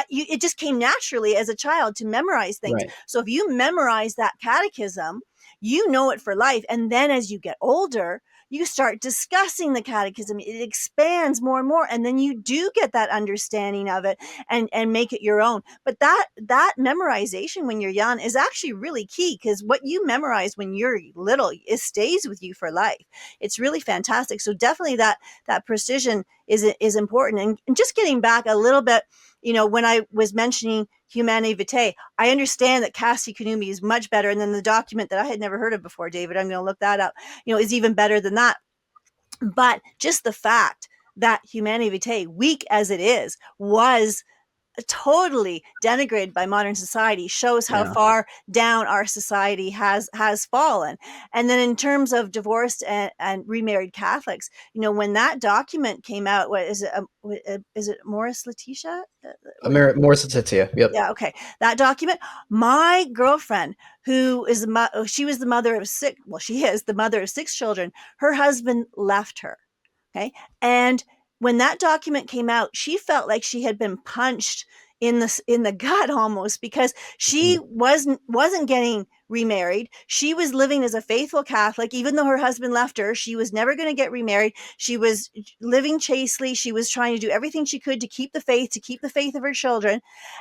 it just came naturally as a child to memorize things. Right. So if you memorize that catechism, you know it for life. And then as you get older, you start discussing the catechism. It expands more and more. And then you do get that understanding of it and make it your own. But that memorization when you're young is actually really key, because what you memorize when you're little, it stays with you for life. It's really fantastic. So definitely that precision is important. And just getting back a little bit, when I was mentioning Humanae Vitae, I understand that Casti Connubii is much better. And then the document that I had never heard of before, David, I'm going to look that up, is even better than that. But just the fact that Humanae Vitae, weak as it is, was totally denigrated by modern society shows how far down our society has fallen. And then in terms of divorced and remarried Catholics, when that document came out, what is it? Is it Morris Laetitia? Morris Laetitia. Yep. Yeah. Okay. That document. My girlfriend, who is she was the mother of six. Well, she is the mother of 6 children. Her husband left her. Okay. And when that document came out, she felt like she had been punched in the gut almost, because she wasn't getting remarried. She was living as a faithful Catholic, even though her husband left her. She was never going to get remarried. She was living chastely. She was trying to do everything she could to keep the faith of her children.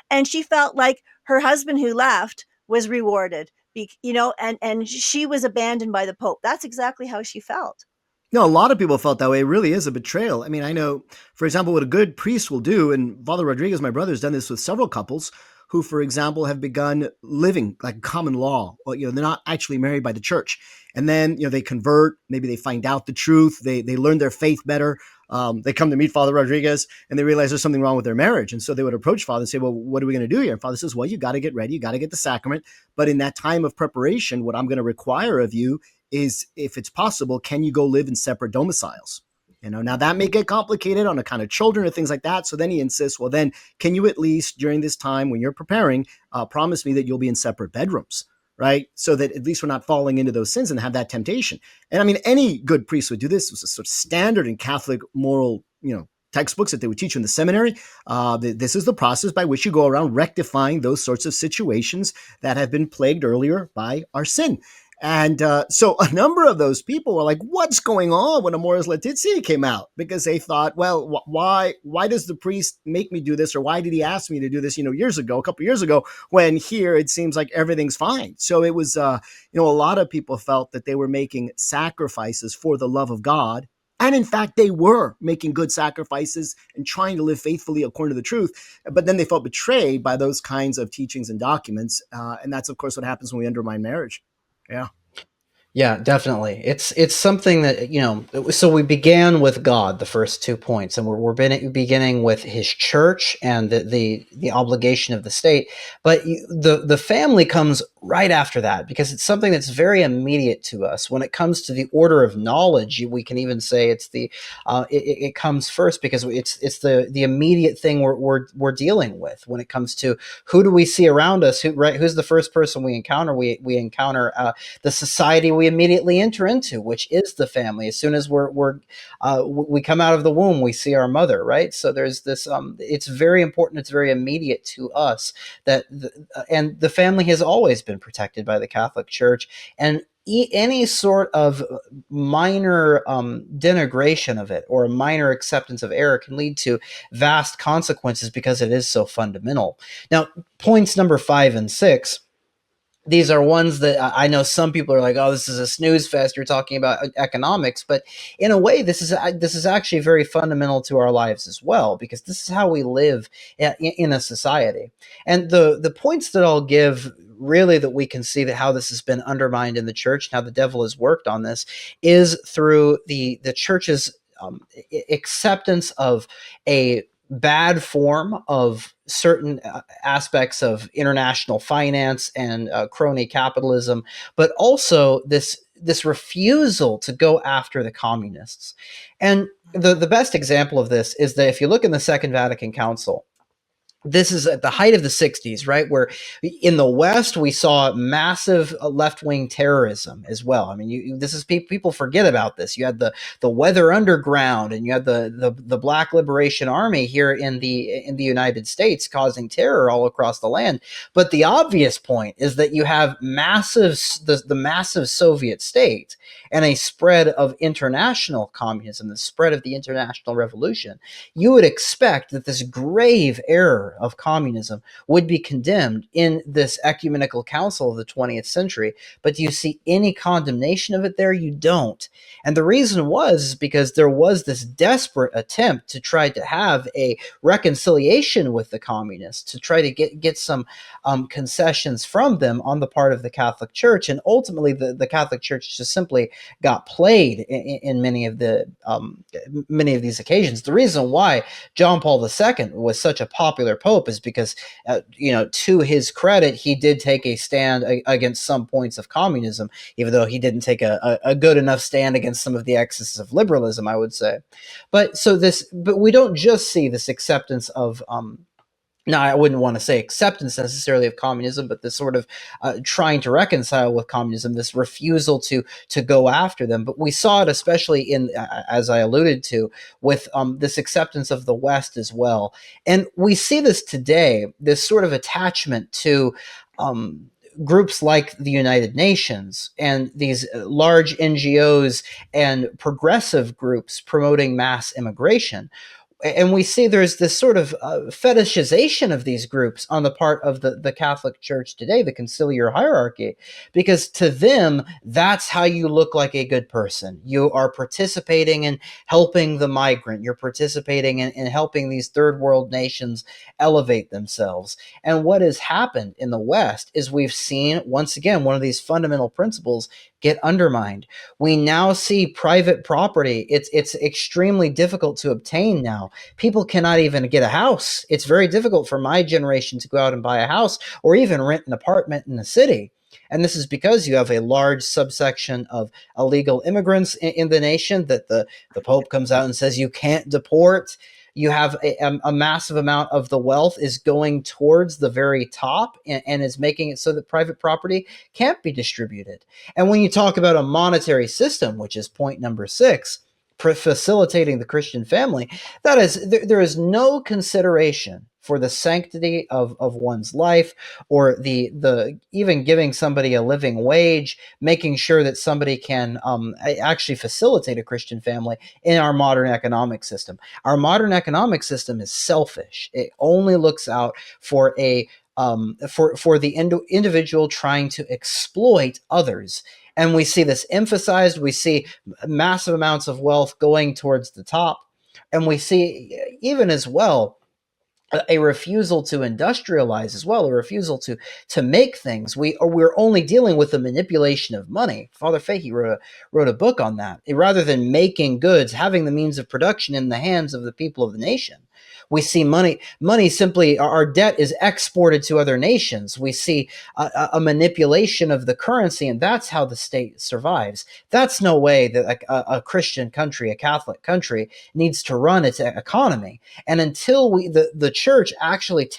And she felt like her husband who left was rewarded, and she was abandoned by the Pope. That's exactly how she felt. No, a lot of people felt that way. It really is a betrayal. I mean, I know, for example, what a good priest will do, and Father Rodriguez, my brother, has done this with several couples who, for example, have begun living like common law. Well, they're not actually married by the church. And then, they convert, maybe they find out the truth, they learn their faith better. They come to meet Father Rodriguez and they realize there's something wrong with their marriage. And so they would approach Father and say, well, what are we going to do here? And Father says, well, you got to get ready. You got to get the sacrament. But in that time of preparation, what I'm going to require of you is, if it's possible, can you go live in separate domiciles? Now that may get complicated on account of children or things like that. So then he insists, well, then can you at least during this time when you're preparing, promise me that you'll be in separate bedrooms? right? So that at least we're not falling into those sins and have that temptation. And I mean, any good priest would do this. It was a sort of standard in Catholic moral, textbooks that they would teach you in the seminary. This is the process by which you go around rectifying those sorts of situations that have been plagued earlier by our sin. And so a number of those people were like, what's going on when Amoris Laetitia came out? Because they thought, well, why does the priest make me do this? Or why did he ask me to do this, a couple years ago, when here it seems like everything's fine. So it was, a lot of people felt that they were making sacrifices for the love of God. And in fact, they were making good sacrifices and trying to live faithfully according to the truth. But then they felt betrayed by those kinds of teachings and documents. And that's, of course, what happens when we undermine marriage. Yeah. Yeah, definitely. It's something that, so we began with God, the first 2 points, and we're beginning with his church and the obligation of the state. But the family comes right after that, because it's something that's very immediate to us. When it comes to the order of knowledge, we can even say it's it comes first, because it's the immediate thing we're dealing with when it comes to who do we see around us, who's the first person we encounter. We encounter the society we immediately enter into, which is the family. As soon as we come out of the womb, we see our mother, right? So there's this. It's very important. It's very immediate to us and the family has always been protected by the Catholic Church, and any sort of minor denigration of it or a minor acceptance of error can lead to vast consequences, because it is so fundamental. Now, points number 5 and 6. These are ones that I know some people are like, oh, this is a snooze fest. You're talking about economics. But in a way, this is actually very fundamental to our lives as well, because this is how we live in a society. And the points that I'll give, really, that we can see that how this has been undermined in the church and how the devil has worked on this, is through the church's acceptance of a bad form of certain aspects of international finance and crony capitalism, but also this refusal to go after the communists. And the best example of this is that if you look in the Second Vatican Council, this is at the height of the 60s, right? Where in the West, we saw massive left-wing terrorism as well. I mean, this is people forget about this. You had the Weather Underground, and you had the Black Liberation Army here in the United States causing terror all across the land. But the obvious point is that you have the massive Soviet state and a spread of international communism, the spread of the international revolution. You would expect that this grave error of communism would be condemned in this ecumenical council of the 20th century. But do you see any condemnation of it there? You don't. And the reason was because there was this desperate attempt to try to have a reconciliation with the communists, to try to get some concessions from them on the part of the Catholic Church. And ultimately, the Catholic Church just simply got played in many of these occasions. The reason why John Paul II was such a popular pope is because, to his credit, he did take a stand against some points of communism, even though he didn't take a good enough stand against some of the excesses of liberalism, I would say. But we don't just see this acceptance of now, I wouldn't want to say acceptance necessarily of communism, but this sort of trying to reconcile with communism, this refusal to go after them. But we saw it especially in, as I alluded to, with this acceptance of the West as well. And we see this today, this sort of attachment to groups like the United Nations and these large NGOs and progressive groups promoting mass immigration. And we see there's this sort of fetishization of these groups on the part of the Catholic Church today, the conciliar hierarchy, because to them, that's how you look like a good person. You are participating in helping the migrant. You're participating in helping these third world nations elevate themselves. And what has happened in the West is we've seen, once again, one of these fundamental principles get undermined. We now see private property. It's extremely difficult to obtain now. People cannot even get a house. It's very difficult for my generation to go out and buy a house or even rent an apartment in the city. And this is because you have a large subsection of illegal immigrants in the nation that the Pope comes out and says you can't deport. you have a massive amount of the wealth is going towards the very top, and is making it so that private property can't be distributed. And when you talk about a monetary system, which is point number 6, facilitating the Christian family, that is, there is no consideration for the sanctity of one's life, or the even giving somebody a living wage, making sure that somebody can actually facilitate a Christian family in our modern economic system. Our modern economic system is selfish. It only looks out for for the individual trying to exploit others. And we see this emphasized. We see massive amounts of wealth going towards the top. And we see even as well a refusal to industrialize as well, a refusal to make things. We're only dealing with the manipulation of money. Father Fahey wrote a book on that. Rather than making goods, having the means of production in the hands of the people of the nation, we see money simply, our debt is exported to other nations. We see a manipulation of the currency, and that's how the state survives. That's no way that a Christian country, a Catholic country, needs to run its economy. And until the church actually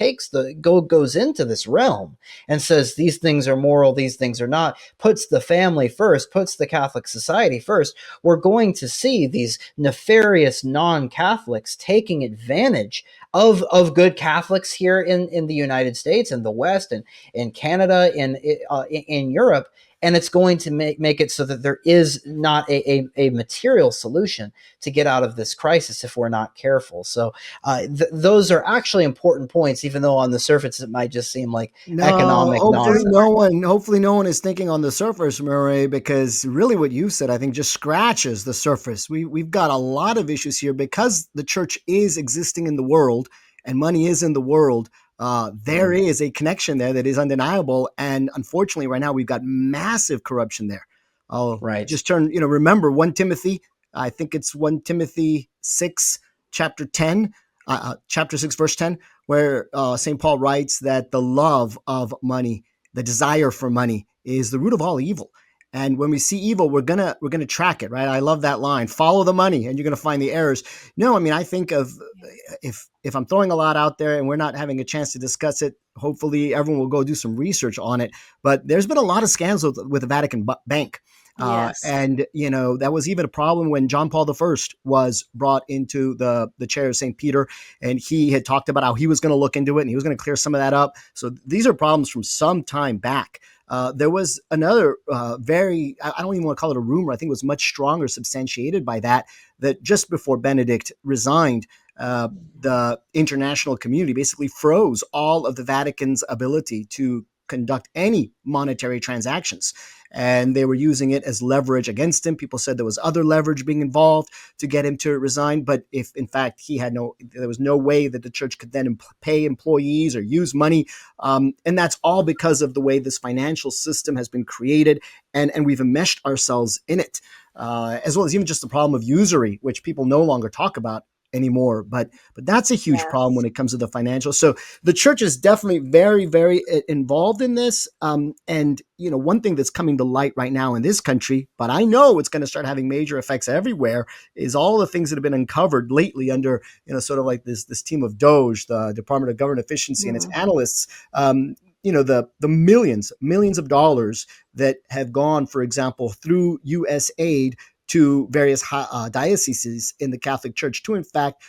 goes into this realm and says these things are moral, these things are not, puts the family first, puts the Catholic society first, we're going to see these nefarious non-Catholics taking advantage of good Catholics here in the United States, in the West, and in Canada, in Europe. And it's going to make it so that there is not a material solution to get out of this crisis if we're not careful. So those are actually important points, even though on the surface it might just seem like economic nonsense. Hopefully no one is thinking on the surface, Murray, because really what you said, I think, just scratches the surface. We've got a lot of issues here because the church is existing in the world and money is in the world. There is a connection there that is undeniable. And unfortunately, right now, we've got massive corruption there. Just remember 1 Timothy, I think it's 1 Timothy 6, chapter 10, chapter 6, verse 10, where St. Paul writes that the love of money, the desire for money, is the root of all evil. And when we see evil, we're gonna track it, right? I love that line. Follow the money, and you're gonna find the errors. No, I mean, I think of if I'm throwing a lot out there and we're not having a chance to discuss it, hopefully everyone will go do some research on it. But there's been a lot of scandals with the Vatican Bank. Yes. And, that was even a problem when John Paul I was brought into the chair of St. Peter, and he had talked about how he was going to look into it and he was going to clear some of that up. So these are problems from some time back. There was another I don't even want to call it a rumor. I think it was much stronger, substantiated by that just before Benedict resigned, the international community basically froze all of the Vatican's ability to conduct any monetary transactions. And they were using it as leverage against him. People said there was other leverage being involved to get him to resign. But if in fact there was no way that the church could then pay employees or use money. And that's all because of the way this financial system has been created. And we've enmeshed ourselves in it, as well as even just the problem of usury, which people no longer talk about anymore. But that's a huge problem when it comes to the financial. So the church is definitely very, very involved in this. And one thing that's coming to light right now in this country, but I know it's going to start having major effects everywhere, is all the things that have been uncovered lately under, sort of like this team of DOGE, the Department of Government Efficiency, and its analysts. The millions of dollars that have gone, for example, through U.S. aid to various dioceses in the Catholic Church to, in fact,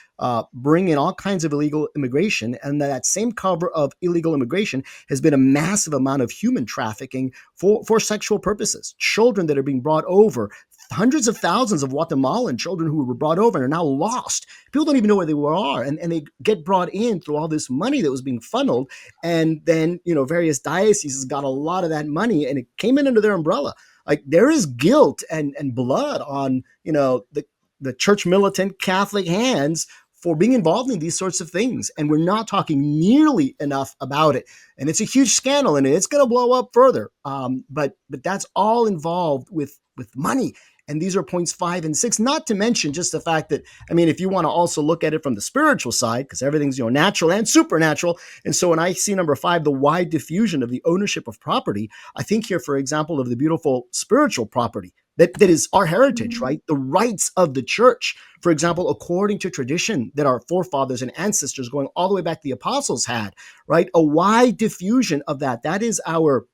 bring in all kinds of illegal immigration. And that same cover of illegal immigration has been a massive amount of human trafficking for sexual purposes. Children that are being brought over, hundreds of thousands of Guatemalan children who were brought over and are now lost. People don't even know where they are. And they get brought in through all this money that was being funneled. And then, various dioceses got a lot of that money and it came in under their umbrella. Like there is guilt and blood on, the church militant Catholic hands for being involved in these sorts of things. And we're not talking nearly enough about it. And it's a huge scandal and it's going to blow up further. But that's all involved with money. And these are points 5 and 6, not to mention just the fact that, if you want to also look at it from the spiritual side, because everything's, natural and supernatural. And so when I see number 5, the wide diffusion of the ownership of property, I think here, for example, of the beautiful spiritual property that is our heritage, right? The rights of the church, for example, according to tradition that our forefathers and ancestors going all the way back to the apostles had, right? A wide diffusion of that. That is our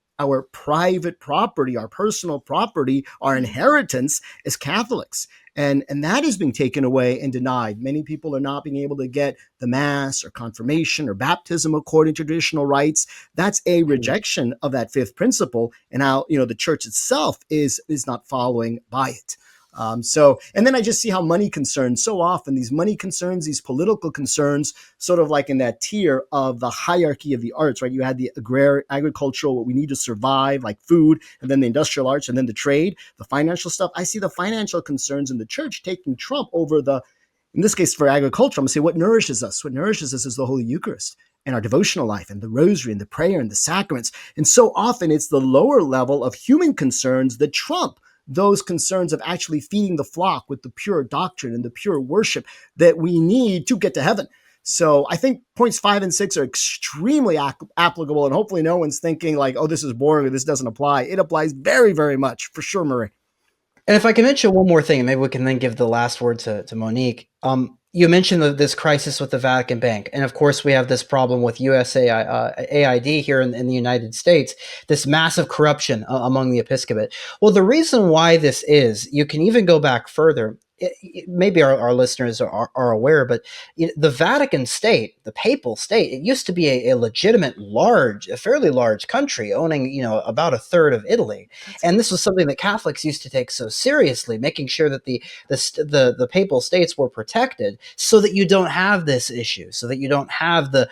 private property, our personal property, our inheritance as Catholics. And that is being taken away and denied. Many people are not being able to get the mass or confirmation or baptism according to traditional rites. That's a rejection of that fifth principle, and how the church itself is not following by it. And then I just see how money concerns, so often these money concerns, these political concerns, sort of like in that tier of the hierarchy of the arts, right? You had the agricultural, what we need to survive, like food, and then the industrial arts, and then the trade, the financial stuff. I see the financial concerns in the church taking trump over in this case for agriculture. I'm going to say what nourishes us. What nourishes us is the Holy Eucharist and our devotional life and the rosary and the prayer and the sacraments. And so often it's the lower level of human concerns that trump those concerns of actually feeding the flock with the pure doctrine and the pure worship that we need to get to heaven. So I think points 5 and 6 are extremely applicable, and hopefully no one's thinking like, oh, this is boring or this doesn't apply. It applies very, very much for sure, Marie. And if I can mention one more thing, and maybe we can then give the last word to Monique. You mentioned this crisis with the Vatican Bank. And of course, we have this problem with USAID here in the United States, this massive corruption among the episcopate. Well, the reason why this is, you can even go back further. Maybe our listeners are aware, but the Vatican state, the papal state, it used to be a legitimate, a fairly large country owning, about a third of Italy. And this was something that Catholics used to take so seriously, making sure that the papal states were protected, so that you don't have this issue, so that you don't have the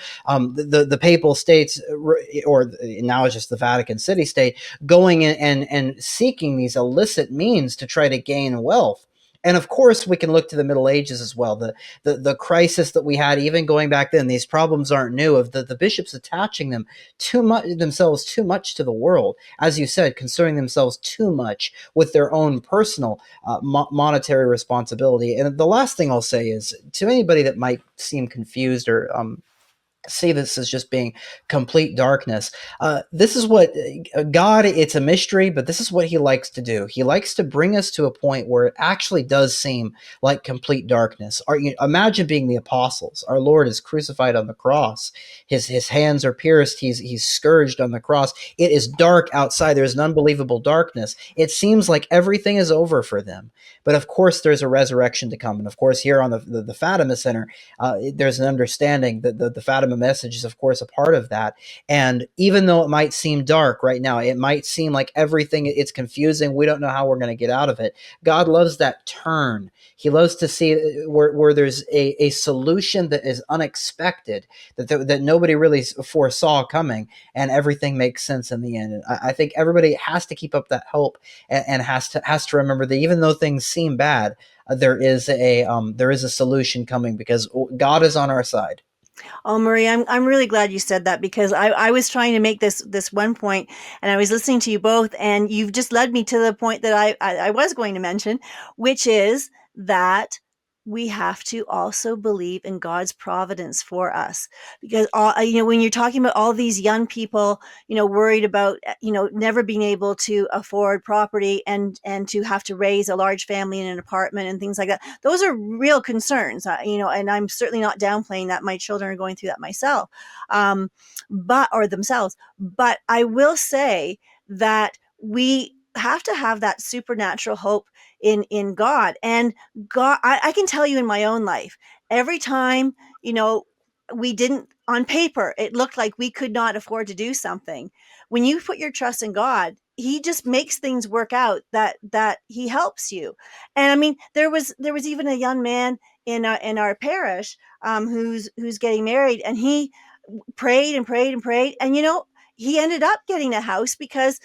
papal states, or now it's just the Vatican City state, going in and seeking these illicit means to try to gain wealth. And of course, we can look to the Middle Ages as well. The crisis that we had, even going back then, these problems aren't new, of the bishops attaching themselves too much to the world, as you said, concerning themselves too much with their own personal monetary responsibility. And the last thing I'll say is, to anybody that might seem confused or see this as just being complete darkness. This is what God, it's a mystery, but this is what he likes to do. He likes to bring us to a point where it actually does seem like complete darkness. Imagine being the apostles. Our Lord is crucified on the cross. His hands are pierced. He's scourged on the cross. It is dark outside. There's an unbelievable darkness. It seems like everything is over for them. But of course, there's a resurrection to come. And of course, here on the Fatima Center, there's an understanding that the Fatima message is, of course, a part of that. And even though it might seem dark right now, it might seem like everything, it's confusing, we don't know how we're going to get out of it, God loves that turn. He loves to see where there's a solution that is unexpected, that nobody really foresaw coming, and everything makes sense in the end. And I think everybody has to keep up that hope, and has to remember that even though things seem bad, there is a solution coming, because God is on our side. Oh, Marie, I'm really glad you said that, because I was trying to make this one point, and I was listening to you both, and you've just led me to the point that I was going to mention, which is that we have to also believe in God's providence for us, because when you're talking about all these young people, worried about never being able to afford property, and to have to raise a large family in an apartment and things like that, those are real concerns, and I'm certainly not downplaying that. My children are going through that myself, or themselves. But I will say that we have to have that supernatural hope in God. And God, I can tell you in my own life, every time, we didn't, on paper, it looked like we could not afford to do something. When you put your trust in God, he just makes things work out, that he helps you. And I mean, there was even a young man in our parish, who's getting married, and he prayed and prayed and prayed. And, he ended up getting a house because,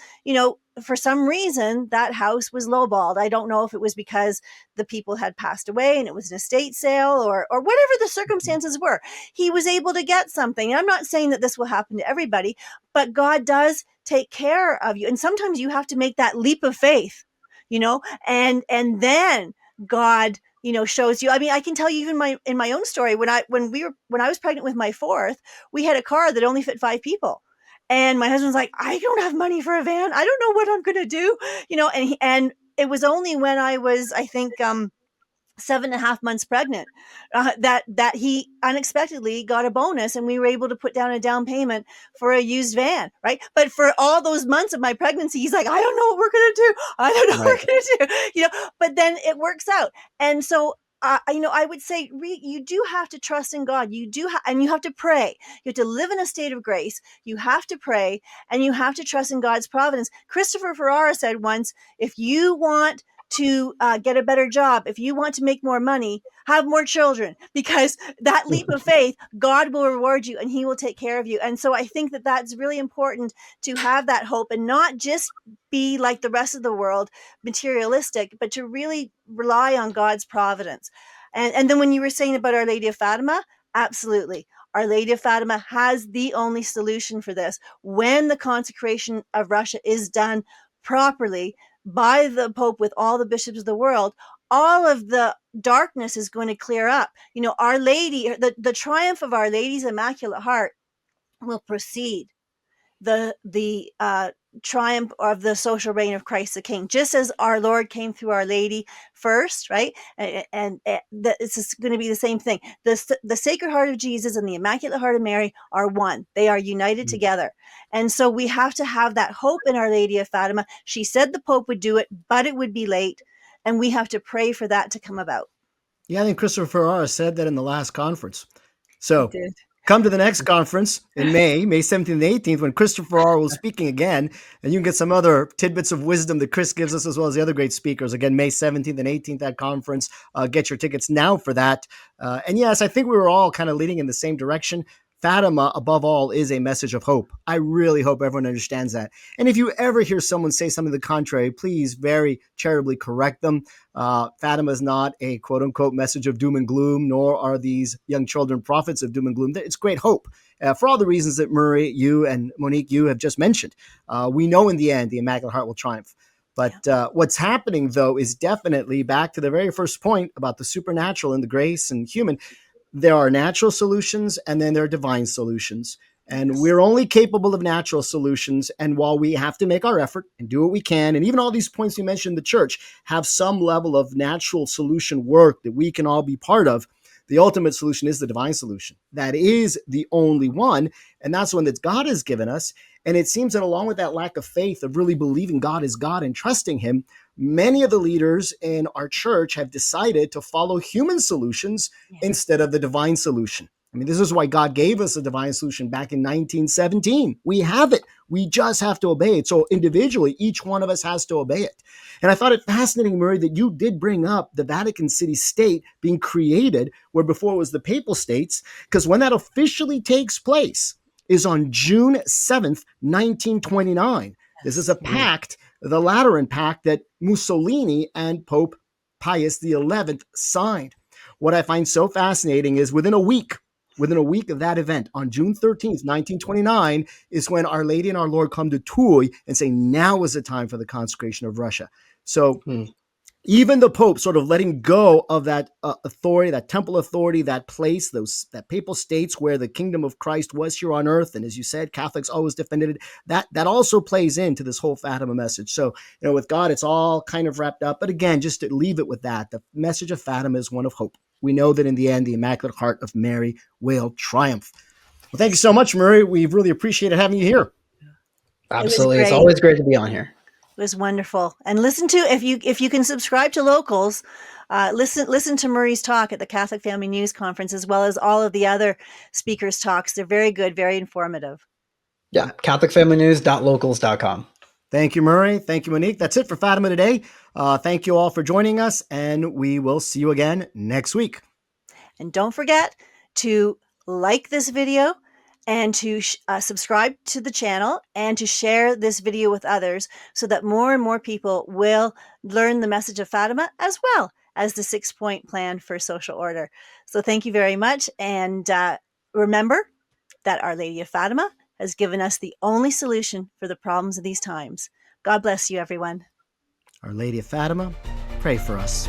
for some reason that house was lowballed. I don't know if it was because the people had passed away and it was an estate sale, or whatever the circumstances were. He was able to get something. I'm not saying that this will happen to everybody, but God does take care of you. And sometimes you have to make that leap of faith, and then God, shows you. I mean, I can tell you even in my own story, when I was pregnant with my fourth, we had a car that only fit 5 people. And my husband's like, I don't have money for a van. I don't know what I'm going to do, and it was only when I was, I think, 7.5 months pregnant, that he unexpectedly got a bonus, and we were able to put down a down payment for a used van, right? But for all those months of my pregnancy, he's like, I don't know what we're gonna do. I don't know what we're gonna do. But then it works out. And so I would say you do have to trust in God. You do, and you have to pray. You have to live in a state of grace. You have to pray, and you have to trust in God's providence. Christopher Ferrara said once, if you want to get a better job, if you want to make more money, have more children, because that leap of faith, God will reward you and he will take care of you. And so I think that that's really important, to have that hope and not just be like the rest of the world, materialistic, but to really rely on God's providence. And then when you were saying about Our Lady of Fatima, absolutely. Our Lady of Fatima has the only solution for this. When the consecration of Russia is done properly by the Pope with all the bishops of the world, all of the darkness is going to clear up. Our Lady, the triumph of Our Lady's Immaculate Heart will precede the triumph of the social reign of Christ the King, just as our Lord came through Our Lady first, right? And it's going to be the same thing. The Sacred Heart of Jesus and the Immaculate Heart of Mary are one. They are united together. And so we have to have that hope in Our Lady of Fatima. She said the Pope would do it, but it would be late. And we have to pray for that to come about. Yeah, I think Christopher Ferrara said that in the last conference. So come to the next conference in May 17th and 18th, when Christopher Ferrara will be speaking again, and you can get some other tidbits of wisdom that Chris gives us, as well as the other great speakers. Again, May 17th and 18th, that conference. Get your tickets now for that. And yes, I think we were all kind of leading in the same direction. Fatima, above all, is a message of hope. I really hope everyone understands that. And if you ever hear someone say something to the contrary, please very charitably correct them. Fatima is not a quote-unquote message of doom and gloom, nor are these young children prophets of doom and gloom. It's great hope for all the reasons that Murray, you, and Monique, you have just mentioned. We know in the end the Immaculate Heart will triumph. But what's happening, though, is definitely back to the very first point about the supernatural and the grace and human. There are natural solutions, and then there are divine solutions. And we're only capable of natural solutions. And while we have to make our effort and do what we can, and even all these points you mentioned in the church have some level of natural solution work that we can all be part of, the ultimate solution is the divine solution. That is the only one. And that's one that God has given us. And it seems that along with that lack of faith of really believing God is God and trusting him, many of the leaders in our church have decided to follow human solutions instead of the divine solution. I mean, this is why God gave us a divine solution back in 1917. We have it. We just have to obey it. So individually, each one of us has to obey it. And I thought it fascinating, Murray, that you did bring up the Vatican City State being created, where before it was the Papal States, because when that officially takes place is on June 7th, 1929. This is a pact, the Lateran Pact, that Mussolini and Pope Pius XI signed. What I find so fascinating is within a week of that event, on June 13th, 1929, is when Our Lady and our Lord come to Tuy and say, now is the time for the consecration of Russia. So even the Pope sort of letting go of that authority, that temple authority, that place, that papal states where the kingdom of Christ was here on earth. And as you said, Catholics always defended it. That also plays into this whole Fatima message. So, with God, it's all kind of wrapped up. But again, just to leave it with that, the message of Fatima is one of hope. We know that in the end, the Immaculate Heart of Mary will triumph. Well, thank you so much, Murray. We've really appreciated having you here. Absolutely. It's always great to be on here. It was wonderful. And listen to, if you can subscribe to Locals, listen to Murray's talk at the Catholic Family News Conference, as well as all of the other speakers' talks. They're very good, very informative. Yeah, catholicfamilynews.locals.com. Thank you, Murray. Thank you, Monique. That's it for Fatima today. Thank you all for joining us, and we will see you again next week. And don't forget to like this video, and to subscribe to the channel, and to share this video with others, so that more and more people will learn the message of Fatima, as well as the 6-point plan for social order. So thank you very much. And remember that Our Lady of Fatima has given us the only solution for the problems of these times. God bless you, everyone. Our Lady of Fatima, pray for us.